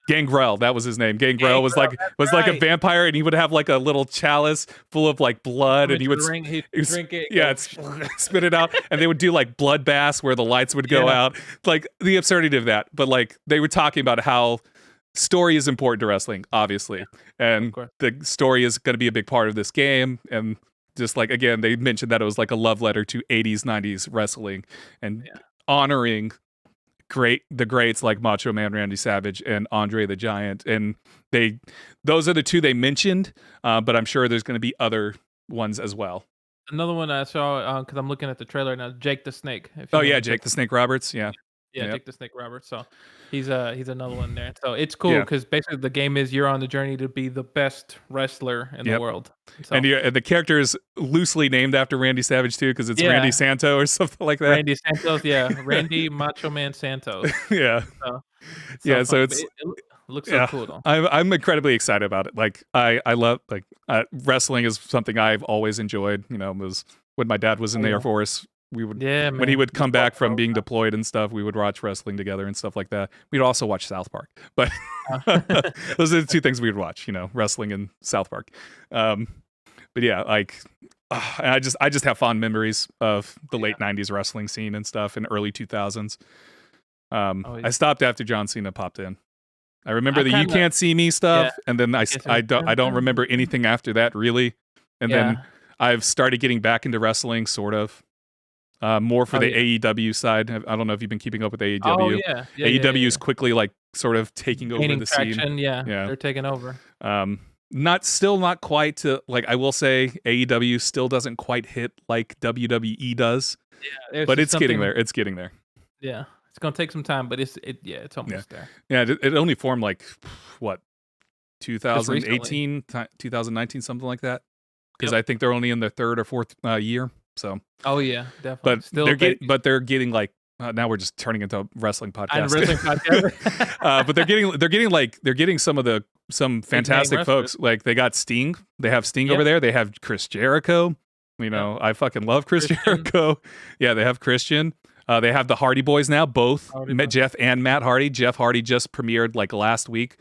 Gangrel, that was his name. Gangrel was like a vampire, and he would have like a little chalice full of like blood, and he would drink it. Yeah, spit it out, and they would do like blood baths where the lights would go out, like the absurdity of that. But like they were talking about how story is important to wrestling, obviously, and the story is going to be a big part of this game. And just like again, they mentioned that it was like a love letter to 80s, 90s wrestling and honoring the greats like Macho Man Randy Savage and Andre the Giant, and those are the 2 they mentioned, but I'm sure there's going to be other ones as well. Another one I saw because I'm looking at the trailer now, Jake the Snake. Jake the Snake Roberts. Jake the Snake Roberts. So he's another one there. So it's cool because basically the game is you're on the journey to be the best wrestler in the world. So. And the character is loosely named after Randy Savage too, because it's Randy Santo or something like that. Randy Santos, Randy Macho Man Santos. So it looks so cool though. I'm incredibly excited about it. Like I love wrestling is something I've always enjoyed. Was when my dad was in the Air Force. We would when he would come back from being deployed and stuff, we would watch wrestling together and stuff like that. We'd also watch South Park, but those are the 2 things we would watch, wrestling and South Park. But yeah, like I just have fond memories of the late 90s wrestling scene and stuff in early 2000s. I stopped after John Cena popped in. I remember I the you kinda can't see me stuff, yeah. and then I don't remember anything after that really. And then Yeah. I've started getting back into wrestling, sort of. More for Oh, the yeah. AEW side. I don't know if you've been keeping up with Oh, AEW. yeah. AEW is quickly like sort of taking over Gaining the scene. traction, yeah. Yeah. They're taking over. Not quite to like I will say AEW still doesn't quite hit like WWE does, Yeah, there's but just it's getting something there. It's getting there. yeah. It's gonna take some time, but it's Yeah. almost there. Yeah, it only formed like what Just recently. 2018, 2019, something like that. Because Yep. I think they're only in their third or fourth year. So, Oh, yeah, definitely. but Still babies. they're getting like now we're just turning into a wrestling And podcast. wrestling podcast. But they're getting some Big name fantastic wrestlers. folks. Like they got Sting. They have Sting over Yep. there. They have Chris Jericho. You know, I fucking love Chris Christian. Jericho. Yeah, they have Christian. They have the Hardy Boys now, both Hardy Boys. Jeff and Matt Hardy. Jeff Hardy just premiered like last week.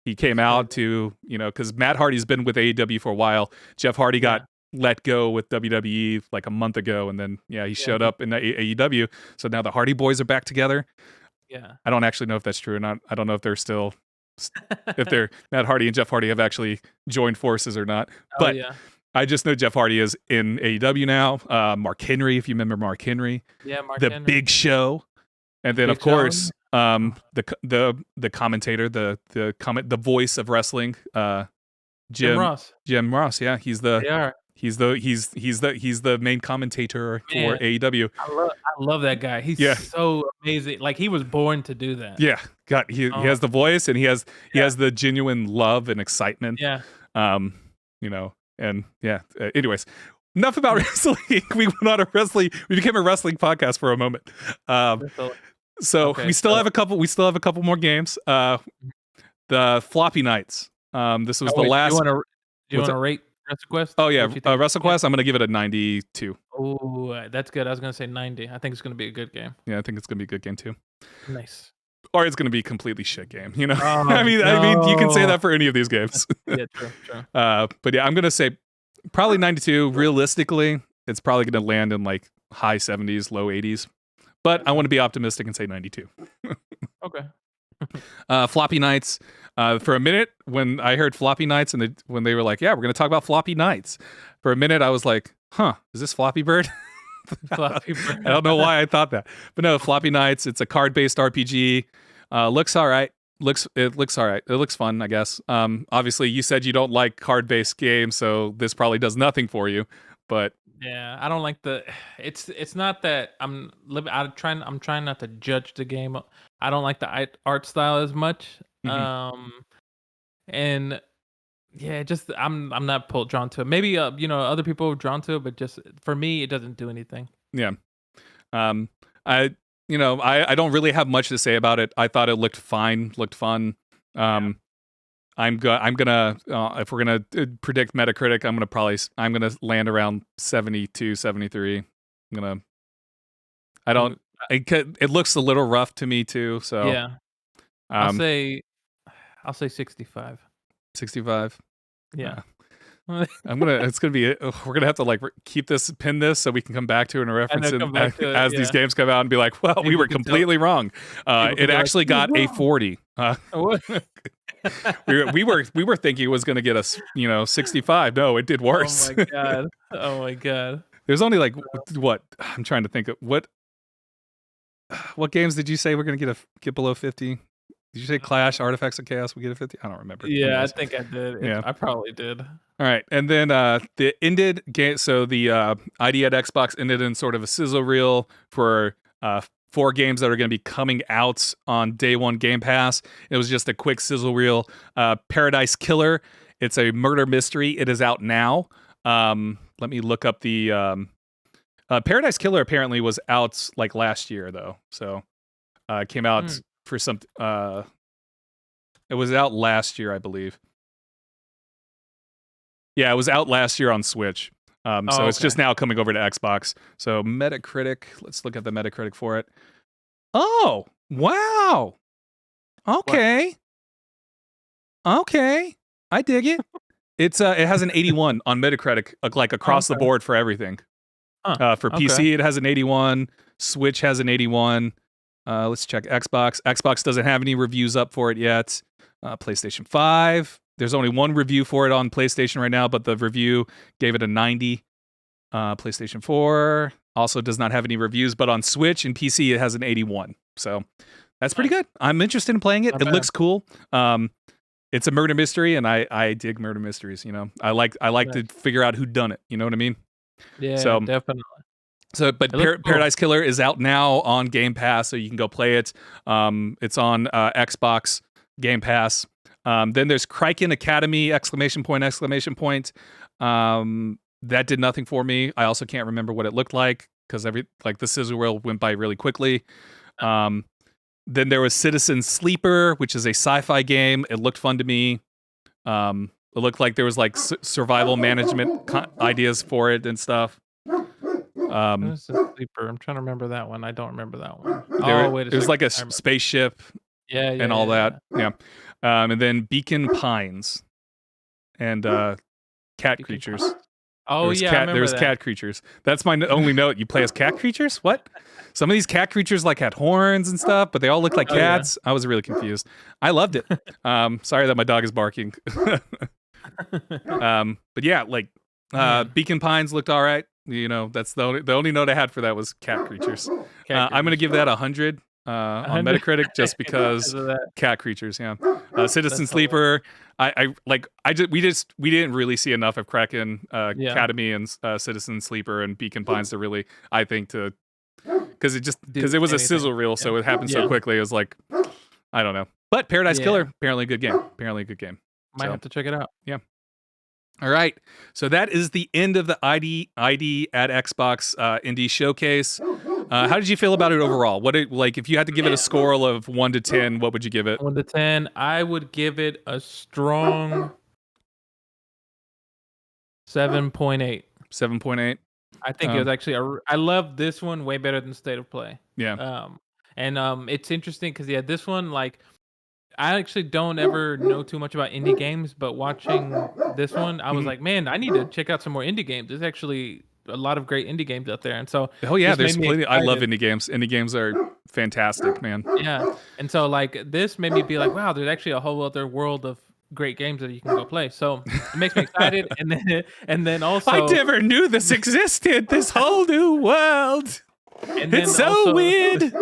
He came out to, because Matt Hardy's been with AEW for a while. Jeff Hardy got let go with WWE like a month ago, and then he showed up in AEW. So now the Hardy Boys are back together. Yeah. I don't actually know if that's true or not. I don't know if they're still if they're Matt Hardy and Jeff Hardy have actually joined forces or not. But I just know Jeff Hardy is in AEW now. Mark Henry, if you remember Mark Henry. Yeah, Mark The Henry. Big Show. And then Big of course, the commentator, the voice of wrestling, Jim Ross. Jim Ross, yeah. He's the main commentator for AEW. I love that guy. He's so amazing. Like he was born to do that. Yeah. He has the voice and he has the genuine love and excitement. Yeah. Anyways, enough about wrestling. We became a wrestling podcast for a moment. We still have a couple more games. The Floppy Nights. This was the last. Do you want to rate WrestleQuest? Oh yeah, WrestleQuest. I'm gonna give it a 92. Oh, that's good. I was gonna say 90. I think it's gonna be a good game. Yeah, I think it's gonna be a good game too. Nice. Or it's gonna be a completely shit game. Oh, I mean, you can say that for any of these games. Yeah, true. But yeah, I'm gonna say probably 92. Realistically, it's probably gonna land in like high 70s, low 80s. But I want to be optimistic and say 92. Okay. Floppy Nights. For a minute, when I heard Floppy Nights and when they were like, "Yeah, we're going to talk about Floppy Nights," for a minute I was like, "Huh, is this Floppy Bird?" Floppy Bird. I don't know why I thought that, but no, Floppy Nights. It's a card-based RPG. Looks all right. It looks all right. It looks fun, I guess. Obviously, you said you don't like card-based games, so this probably does nothing for you. But yeah, I don't like it's not that I'm trying not to judge the game. I don't like the art style as much. And yeah, just I'm not drawn to it. Maybe other people are drawn to it, but just for me it doesn't do anything. Yeah. I don't really have much to say about it. I thought it looked fine, looked fun. I'm gonna if we're gonna predict Metacritic, I'm gonna land around 72, 73. It looks a little rough to me too. So yeah, I'll say 65. 65. Yeah. We're gonna have to pin this so we can come back to it and reference it as these games come out and be like, well, we were completely wrong. It actually got a 40. we were thinking it was going to get us 65. No, it did worse. Oh my god. There's only what I'm trying to think of what games did you say we're going to get below 50? Did you say Clash, Artifacts of Chaos? We get a 50? I don't remember. Yeah, I think I did. Yeah, I probably did. All right, and then the ended game. So the ID at Xbox ended in sort of a sizzle reel for 4 games that are going to be coming out on day one Game Pass. It was just a quick sizzle reel. Paradise Killer. It's a murder mystery. It is out now. Let me look up the Paradise Killer. Apparently was out last year though. So it came out for some. It was out last year, I believe. Yeah, it was out last year on Switch. So it's just now coming over to Xbox. So Metacritic, let's look at the Metacritic for it. Oh, wow. Okay. What? Okay. I dig it. It has an 81 on Metacritic, across the board for everything. For PC, it has an 81. Switch has an 81. Let's check Xbox. Xbox doesn't have any reviews up for it yet. PlayStation 5. There's only one review for it on PlayStation right now, but the review gave it a 90. PlayStation 4 also does not have any reviews, but on Switch and PC it has an 81. So that's pretty good. I'm interested in playing it. Not It bad. looks cool. It's a murder mystery, and I dig murder mysteries. You know, I like to figure out who done it. You know what I mean? Yeah, So, definitely. So, but It looks cool. Paradise Killer is out now on Game Pass, so you can go play it. It's on Xbox Game Pass. Then there's Kraken Academy! ! That did nothing for me. I also can't remember what it looked like because the sizzle reel went by really quickly. Then there was Citizen Sleeper, which is a sci-fi game. It looked fun to me. It looked like there was like survival management ideas for it and stuff. Citizen Sleeper. I'm trying to remember that one. I don't remember that one. Wait a second. It was like a spaceship and all that. Yeah. And then Beacon Pines and cat creatures. Pines. Oh, I remember there's that. cat creatures. That's my only note. You play as cat creatures? What? Some of these cat creatures like had horns and stuff, but they all look like cats. Yeah. I was really confused. I loved it. Sorry that my dog is barking. But yeah, like Beacon Pines looked all right. You know, that's the only note I had for that was cat creatures. I'm gonna give that 100 on Metacritic just because cat creatures. Yeah, Citizen Sleeper. We didn't really see enough of Kraken Academy and Citizen Sleeper and Beacon Pines to really, I think, because it was a sizzle reel, so it happened so quickly. It was like, I don't know. But Paradise Killer, apparently a good game. Might have to check it out. Yeah. All right. So that is the end of the ID at Xbox Indie Showcase. How did you feel about it overall? If you had to give it a score of 1 to 10, what would you give it? 1 to 10, I would give it a strong 7.8. 7.8. I think it was actually I love this one way better than State of Play. Yeah. It's interesting because this one, like, I actually don't ever know too much about indie games, but watching this one, I was like, man, I need to check out some more indie games. There's actually a lot of great indie games out there. And so there's plenty. I love indie games. Indie games are fantastic, man. Yeah. And so like this made me be like, wow, there's actually a whole other world of great games that you can go play. So it makes me excited. and then also I never knew this existed, this whole new world. It's so weird.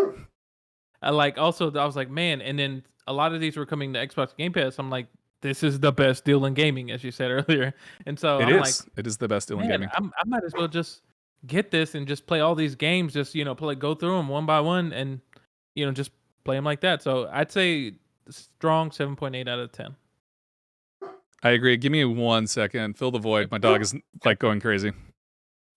I was like, man, and then a lot of these were coming to Xbox Game Pass. I'm like, this is the best deal in gaming, as you said earlier. And so it is the best deal in gaming. I might as well just get this and just play all these games. Just go through them one by one, and just play them like that. So I'd say strong 7.8 out of 10. I agree. Give me 1 second. Fill the void. My dog is like going crazy.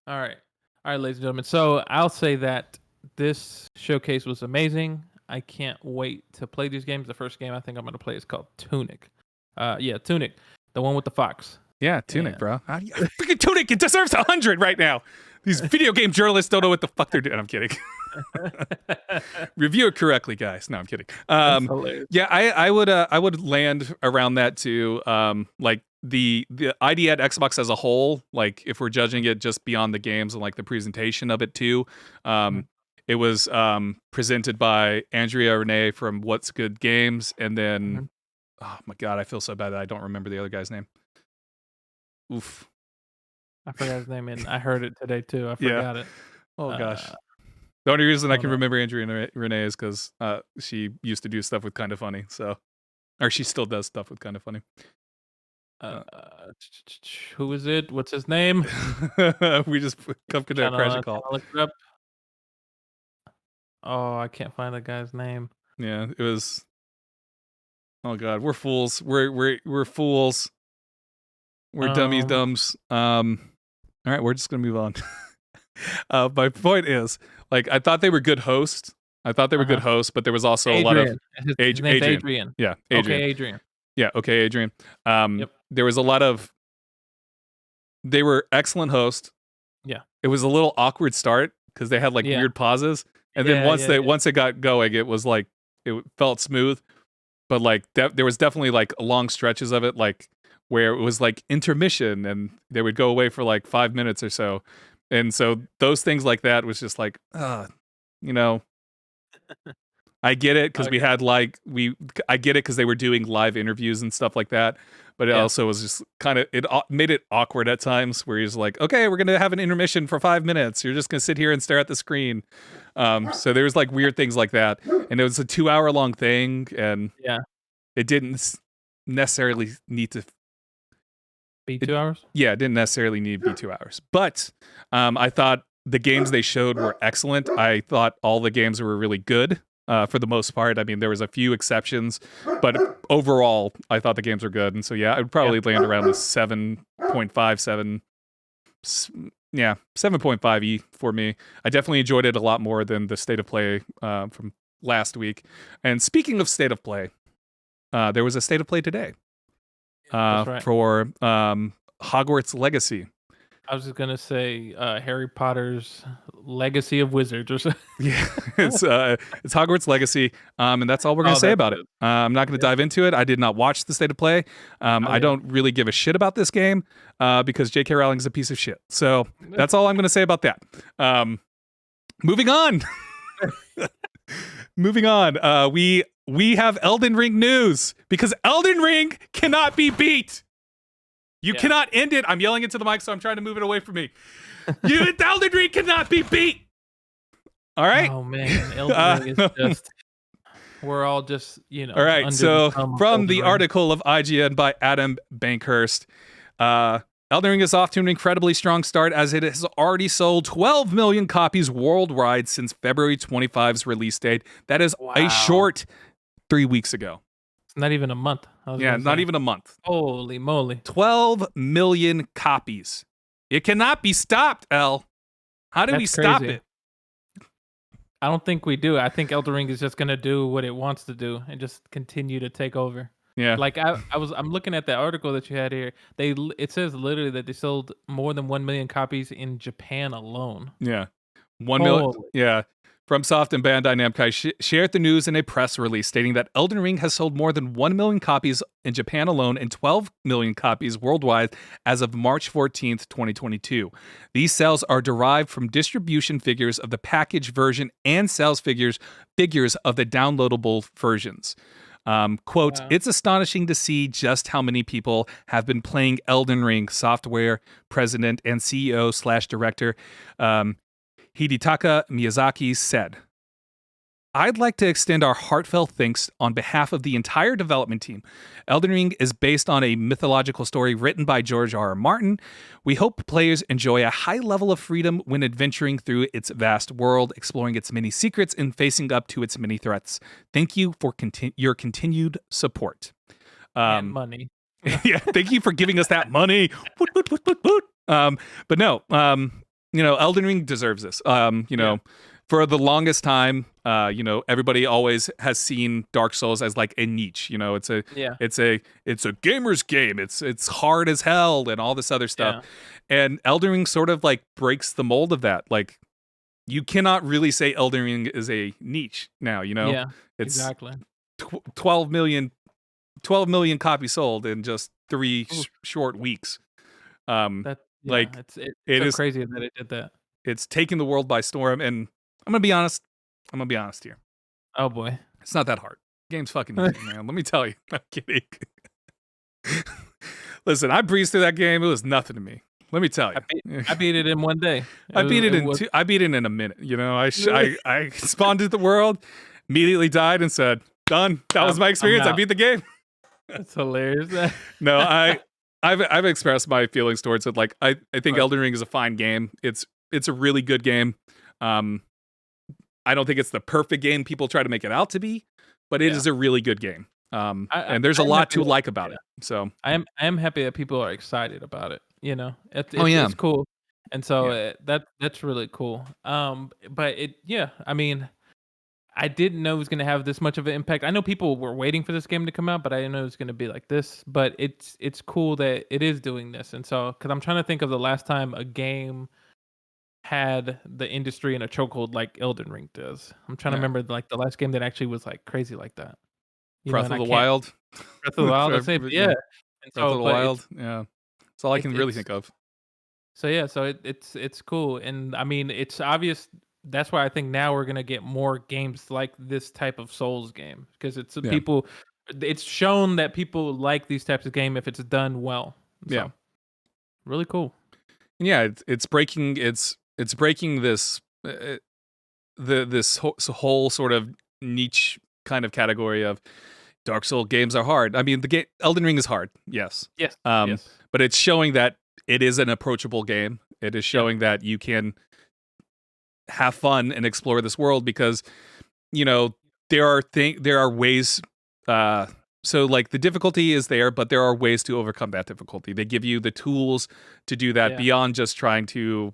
All right, ladies and gentlemen. So I'll say that this showcase was amazing. I can't wait to play these games. The first game I think I'm going to play is called Tunic. Tunic, the one with the fox. Yeah, Tunic, bro. Freaking Tunic, it deserves 100 right now. These video game journalists don't know what the fuck they're doing. I'm kidding. Review it correctly, guys. No, I'm kidding. Yeah, I would land around that too. Like the ID at Xbox as a whole, like if we're judging it just beyond the games and like the presentation of it too. It was presented by Andrea Renee from What's Good Games, and then, oh my god, I feel so bad that I don't remember the other guy's name. Oof. I forgot his name, and I heard it today too. I forgot it. Oh gosh. The only reason I can remember Andrea Renee is because she used to do stuff with Kinda Funny, or she still does stuff with Kinda Funny. Who is it? What's his name? We just come to a crash call. Look it up. Oh, I can't find the guy's name. Yeah, it was. Oh god, we're fools. We're fools. We're dumbs. All right, we're just gonna move on. My point is, like, I thought they were good hosts. But there was also a lot of Adrian. Yeah, Adrian. Okay, Adrian. Yeah, okay, Adrian. There was a lot of. They were excellent hosts. Yeah, it was a little awkward start because they had like weird pauses. And then once it got going, it was like it felt smooth, but like there was definitely like long stretches of it, like where it was like intermission, and they would go away for like 5 minutes or so, and so those things like that was just like, I get it because we Okay. had I get it because they were doing live interviews and stuff like that. But it Yeah. also was just kind of made it awkward at times where he's like, "Okay, we're gonna have an intermission for 5 minutes. You're just gonna sit here and stare at the screen." So there was like weird things like that, and it was a 2 hour long thing, and Yeah. it didn't necessarily need to. Be 2 hours. Yeah, it didn't necessarily need to be 2 hours. But I thought the games they showed were excellent. I thought all the games were really good for the most part. I mean, there was a few exceptions, but overall, I thought the games were good. And so, yeah, I would probably land around the 7.57. Yeah, 7.5 E for me. I definitely enjoyed it a lot more than the state of play from last week. And speaking of state of play, there was a state of play today. That's right. For Hogwarts Legacy. I was just gonna say Harry Potter's Legacy of Wizards or something. Yeah, it's Hogwarts Legacy, and that's all we're gonna Oh, say that's about it. good. I'm not gonna Yeah. dive into it. I did not watch the state of play. I yeah. don't really give a shit about this game because J.K. Rowling is a piece of shit. So that's all I'm gonna say about that. Moving on. Moving on. We have Elden Ring news because Elden Ring cannot be beat. You cannot end it. I'm yelling into the mic, so I'm trying to move it away from me. Elden Ring cannot be beat. All right. Oh man, Elden Ring is just. We're all just, All right. under So the thumb of from Elden the Ring. article of IGN by Adam Bankhurst, Elden Ring is off to an incredibly strong start as it has already sold 12 million copies worldwide since February 25's release date. That is a short 3 weeks ago. It's not even a month. Not even a month. Holy moly. 12 million copies. It cannot be stopped, Ell. How do we stop crazy. it? I don't think we do. I think Elden Ring is just gonna do what it wants to do and just continue to take over. Yeah. Like I'm looking at the article that you had here. It says literally that they sold more than 1 million copies in Japan alone. Yeah. 1 million. Holy. Yeah. FromSoft and Bandai Namco shared the news in a press release stating that Elden Ring has sold more than 1 million copies in Japan alone and 12 million copies worldwide as of March 14th, 2022. These sales are derived from distribution figures of the package version and sales figures of the downloadable versions. Quote, It's astonishing to see just how many people have been playing Elden Ring, software president and CEO/director Hidetaka Miyazaki said. I'd like to extend our heartfelt thanks on behalf of the entire development team. Elden Ring is based on a mythological story written by George R.R. Martin. We hope players enjoy a high level of freedom when adventuring through its vast world, exploring its many secrets, and facing up to its many threats. Thank you for your continued support. And money. Yeah, thank you for giving us that money. Woot, woot, woot, woot, woot. But no, Elden Ring deserves this. For the longest time, everybody always has seen Dark Souls as like a niche. It's a gamer's game. It's hard as hell and all this other stuff. Yeah. And Elden Ring sort of like breaks the mold of that. Like, you cannot really say Elden Ring is a niche now. Yeah, it's exactly. 12 million copies sold in just 3 short weeks. It's so crazy that it did that. It's taking the world by storm, and I'm gonna be honest here. Oh boy, it's not that hard. Game's fucking easy, man. Let me tell you. I'm kidding. Listen, I breezed through that game. It was nothing to me. Let me tell you. I beat it in one day. I beat it in a minute. I spawned into the world, immediately died, and said, "Done." That was my experience. I beat the game. That's hilarious. No, I've expressed my feelings towards it. Like, I think Elden Ring is a fine game. It's a really good game. I don't think it's the perfect game people try to make it out to be, but it is a really good game. And there's a lot to like about it. So I am happy that people are excited about it. It's cool, and so that's really cool. But I mean, I didn't know it was going to have this much of an impact. I know people were waiting for this game to come out, but I didn't know it was going to be like this. But it's cool that it is doing this, and so because I'm trying to think of the last time a game had the industry in a chokehold like Elden Ring does. I'm trying to remember like the last game that actually was like crazy like that. Breath of the Wild. Breath of the Wild. Yeah. And Breath of the Wild. Yeah. That's all I can really think of. So yeah, so it's cool, and I mean it's obvious that's why I think now we're gonna get more games like this type of Souls game because it's Yeah. people. It's shown that people like these types of game if it's done well. Yeah. So really cool. Yeah, it's breaking it's breaking this this whole sort of niche kind of category of Dark Soul games are hard. I mean, the game Elden Ring is hard, yes. Yes. Um, Yes. but it's showing that it is an approachable game. It is Yeah. showing that you can have fun and explore this world because you know there are ways. So like the difficulty is there, but there are ways to overcome that difficulty. They give you the tools to do that Yeah. beyond just trying to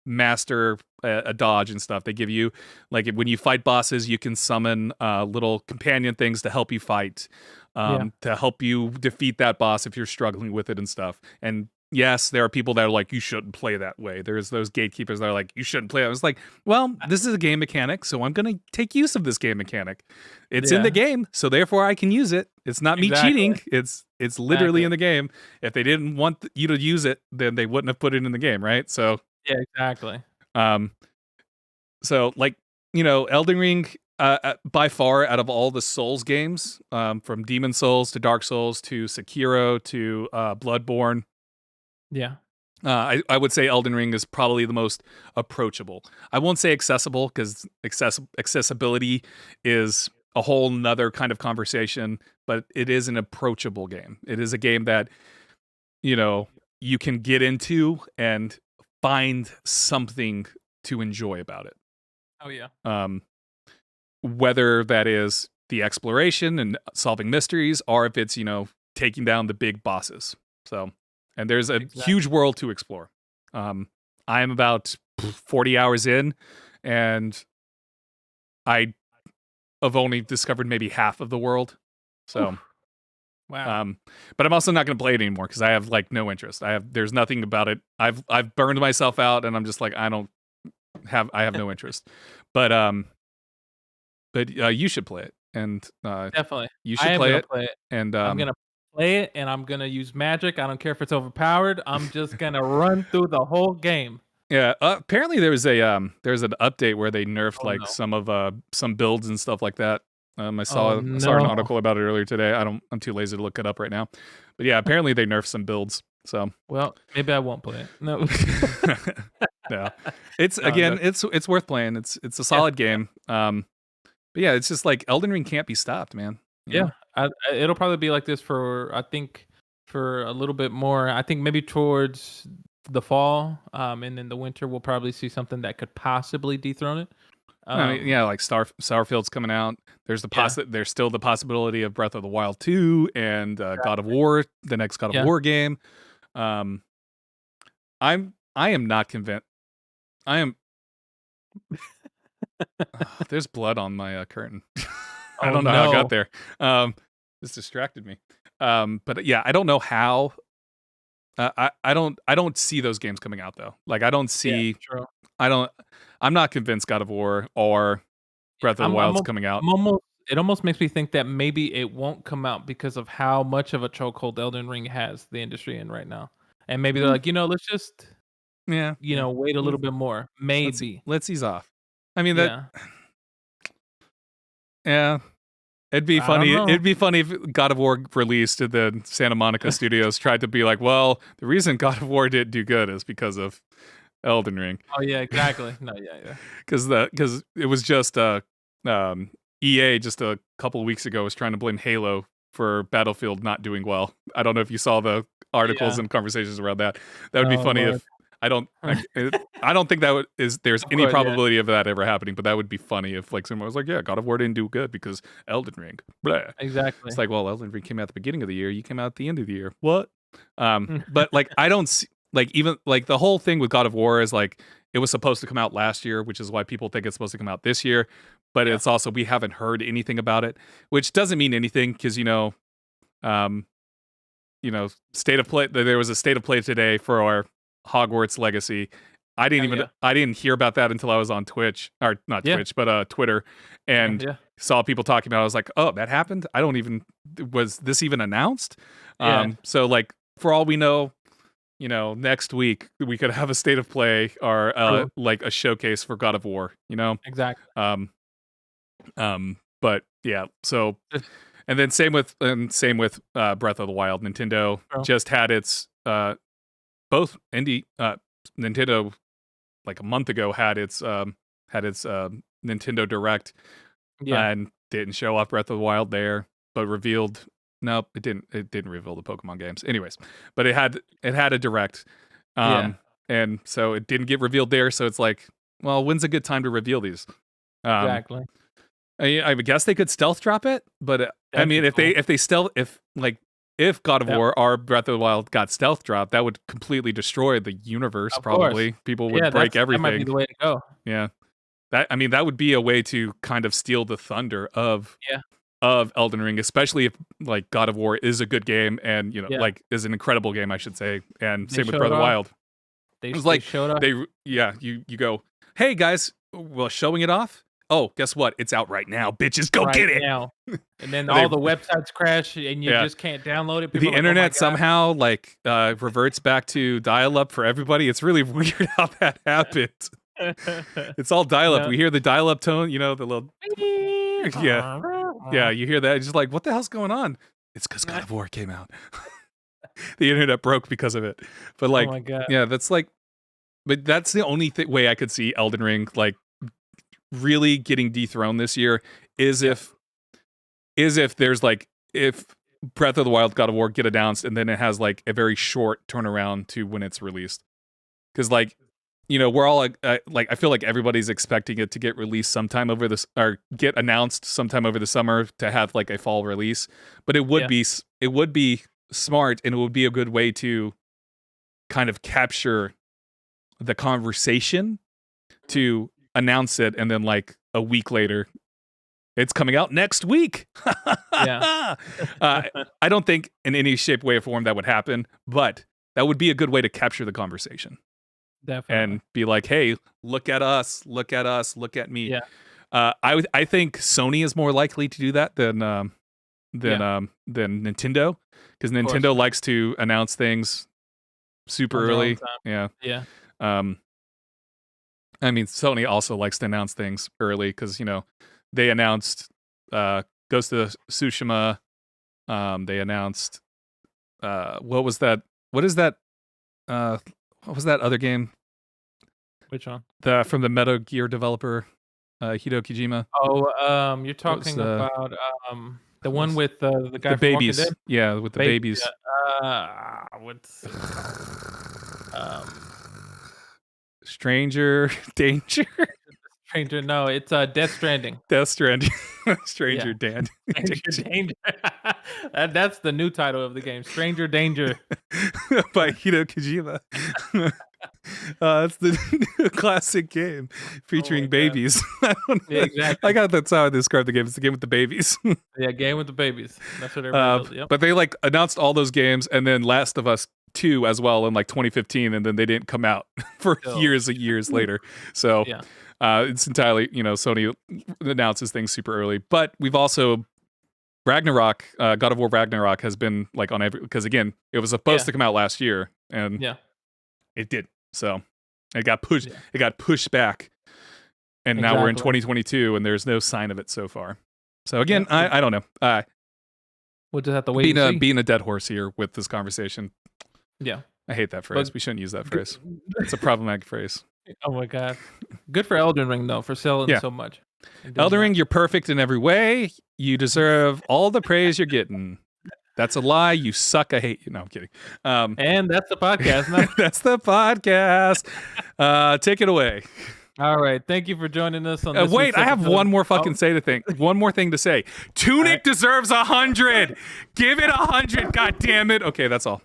master a dodge and stuff. They give you like when you fight bosses, you can summon little companion things to help you fight, Yeah. to help you defeat that boss if you're struggling with it and stuff. And yes, there are people that are like, you shouldn't play that way. There's those gatekeepers that are like, you shouldn't play. I was like, well, this is a game mechanic, so I'm gonna take use of this game mechanic. It's in the Yeah. game, so therefore I can use it. It's not me Exactly. cheating. It's literally Exactly. in the game. If they didn't want you to use it, then they wouldn't have put it in the game, right? So Yeah. Exactly. um, so like Elden Ring, by far out of all the Souls games, from Demon Souls to Dark Souls to Sekiro to Bloodborne, Yeah. I would say Elden Ring is probably the most approachable. I won't say accessible because accessibility is a whole nother kind of conversation, but it is an approachable game. It is a game that you can get into and find something to enjoy about it. Oh yeah. Whether that is the exploration and solving mysteries, or if it's taking down the big bosses. So, and there's a huge world to explore. I am about 40 hours in, and I have only discovered maybe half of the world. So, Oof. Wow. but I'm also not going to play it anymore because I have like no interest. There's nothing about it. I've burned myself out, and I'm just like I have no interest. But you should play it, and Definitely. you I should am play gonna it. play it. And I'm gonna play it, and I'm gonna use magic. I don't care if it's overpowered. I'm just gonna run through the whole game. yeah, apparently there's an update where they nerfed Oh like no. some builds and stuff like that. I Oh saw an no. article about it earlier today. I'm too lazy to look it up right now. But yeah, apparently they nerfed some builds. So Well, maybe I won't play it. No. yeah, it's No, again, no. it's worth playing. It's a solid game. But yeah, it's just like Elden Ring can't be stopped, man. You know? Yeah. It'll probably be like this for I think for a little bit more. I think maybe towards the fall, and then the winter we'll probably see something that could possibly dethrone it. I mean, yeah, like Starfield's coming out. There's there's still the possibility of Breath of the Wild 2 and God of War, the next God of War game. I am not convinced. I am. There's blood on my curtain. I don't know how it got there. This distracted me. But yeah, I don't know how. I don't see those games coming out though. Like I don't see. True. I'm not convinced God of War or Breath of the Wild's coming out. It almost makes me think that maybe it won't come out because of how much of a chokehold Elden Ring has the industry in right now. And maybe they're like, let's just wait a little bit more. Maybe. Let's ease off. I mean Yeah. yeah. It'd be I funny. don't know. It'd be funny if God of War released and then Santa Monica Studios tried to be like, well, the reason God of War didn't do good is because of Elden Ring. Oh yeah, exactly. No, yeah. Because it was just EA just a couple of weeks ago was trying to blame Halo for Battlefield not doing well. I don't know if you saw the articles and conversations around that. That would be funny Lord. if I don't think there's any probability of that ever happening, but that would be funny if like someone was like, yeah, God of War didn't do good because Elden Ring. Blah. Exactly. It's like, well, Elden Ring came out at the beginning of the year, you came out at the end of the year. What? But like I don't see like even like the whole thing with God of War is like it was supposed to come out last year, which is why people think it's supposed to come out this year. But it's also we haven't heard anything about it, which doesn't mean anything because state of play. There was a state of play today for our Hogwarts Legacy. I didn't hear about that until I was on Twitch or not Twitch, but Twitter, and saw people talking about it. I was like, oh, that happened. Was this even announced? So like for all we know, next week we could have a state of play or True. like a showcase for God of War. Exactly. But yeah, so and then same with Breath of the Wild. Nintendo True. just had its both Nintendo like a month ago had its Nintendo Direct and didn't show off Breath of the Wild there, but revealed nope, it didn't reveal the Pokemon games. Anyways, but it had a Direct. And so it didn't get revealed there, so it's like, well, when's a good time to reveal these? Exactly. I guess they could stealth drop it, but I mean, if God of War or Breath of the Wild got stealth dropped, that would completely destroy the universe. Of probably course. people would break everything. That might be the way to go. Yeah, that would be a way to kind of steal the thunder of Elden Ring, especially if like God of War is a good game and like is an incredible game, I should say, and same with Breath of the Wild. They showed off. You go, hey guys, well, showing it off. Oh, guess what? It's out right now, bitches. Go get it now. And then all the websites crash, and you just can't download it. The internet somehow reverts back to dial-up for everybody. It's really weird how that happened. It's all dial-up. Yeah. We hear the dial-up tone, the little yeah. You hear that? It's just like, what the hell's going on? It's because God of War came out. The internet broke because of it. But like, oh my God. Yeah, that's like, but that's the only way I could see Elden Ring like really getting dethroned this year is if there's like if Breath of the Wild, God of War get announced and then it has like a very short turnaround to when it's released, because like we're all like I feel like everybody's expecting it to get released sometime over this or get announced sometime over the summer to have like a fall release, but it would be smart and it would be a good way to kind of capture the conversation to announce it, and then like a week later, it's coming out next week. I don't think in any shape, way, or form that would happen, but that would be a good way to capture the conversation. Definitely. And be like, hey, look at us, look at me. Yeah. I think Sony is more likely to do that than Nintendo, because Nintendo likes to announce things super early. Yeah. Yeah. I mean, Sony also likes to announce things early because, they announced Ghost of Tsushima. They announced what was that? What is that? What was that other game? Which one? From the Metal Gear developer, Hideo Kojima. Oh, you're talking about the one with the guy the from babies. Walking Dead? Yeah, with the babies. What's Stranger Danger. Stranger, no, it's Death Stranding. Death Stranding. Stranger Danger. That's the new title of the game. Stranger Danger. By Hideo Kojima. It's the new classic game featuring babies. Exactly. I got that's how I describe the game. It's the game with the babies. Yeah, game with the babies. That's what everybody But they like announced all those games, and then Last of Us 2 as well in like 2015, and then they didn't come out for years and years later. So it's entirely, Sony announces things super early. But we've also Ragnarok, God of War Ragnarok has been like on every, because again, it was supposed to come out last year, and it didn't. So it got pushed. It got pushed back, and now we're in 2022, and there's no sign of it so far. So again, I don't know. We'll just have to wait. Being a dead horse here with this conversation. Yeah, I hate that phrase. We shouldn't use that phrase. It's a problematic phrase. Oh my God. Good for Elden Ring though, for selling so much. Elden Ring, you're perfect in every way. You deserve all the praise you're getting. That's a lie. You suck. I hate you. No, I'm kidding. And that's the podcast. No? That's the podcast. Take it away. All right. Thank you for joining us on this. Wait, I have one more fucking one more thing to say. Tunic deserves 100. Give it 100. God damn it. Okay, that's all.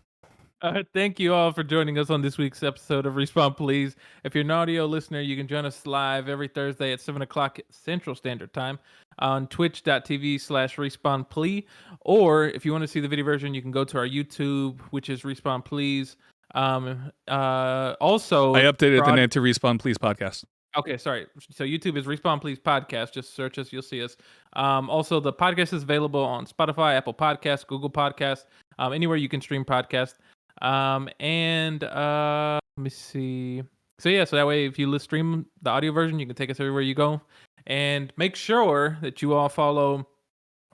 Thank you all for joining us on this week's episode of Respawn Please. If you're an audio listener, you can join us live every Thursday at 7 o'clock Central Standard Time on twitch.tv/respawnplea. Or if you want to see the video version, you can go to our YouTube, which is Respawn Please. Also, I updated the name to Respawn Please Podcast. Okay, sorry. So YouTube is Respawn Please Podcast. Just search us, you'll see us. Also, the podcast is available on Spotify, Apple Podcasts, Google Podcasts, anywhere you can stream podcasts. And let me see. So yeah, so that way if you stream the audio version, you can take us everywhere you go. And make sure that you all follow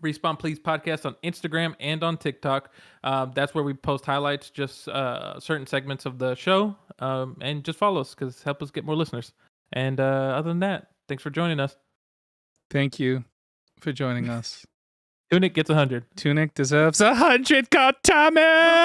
Respawn Please podcast on Instagram and on TikTok. That's where we post highlights, just certain segments of the show. And just follow us because help us get more listeners. And other than that, thanks for joining us. Thank you for joining us. Tunic gets 100. Tunic deserves 100 God damn it!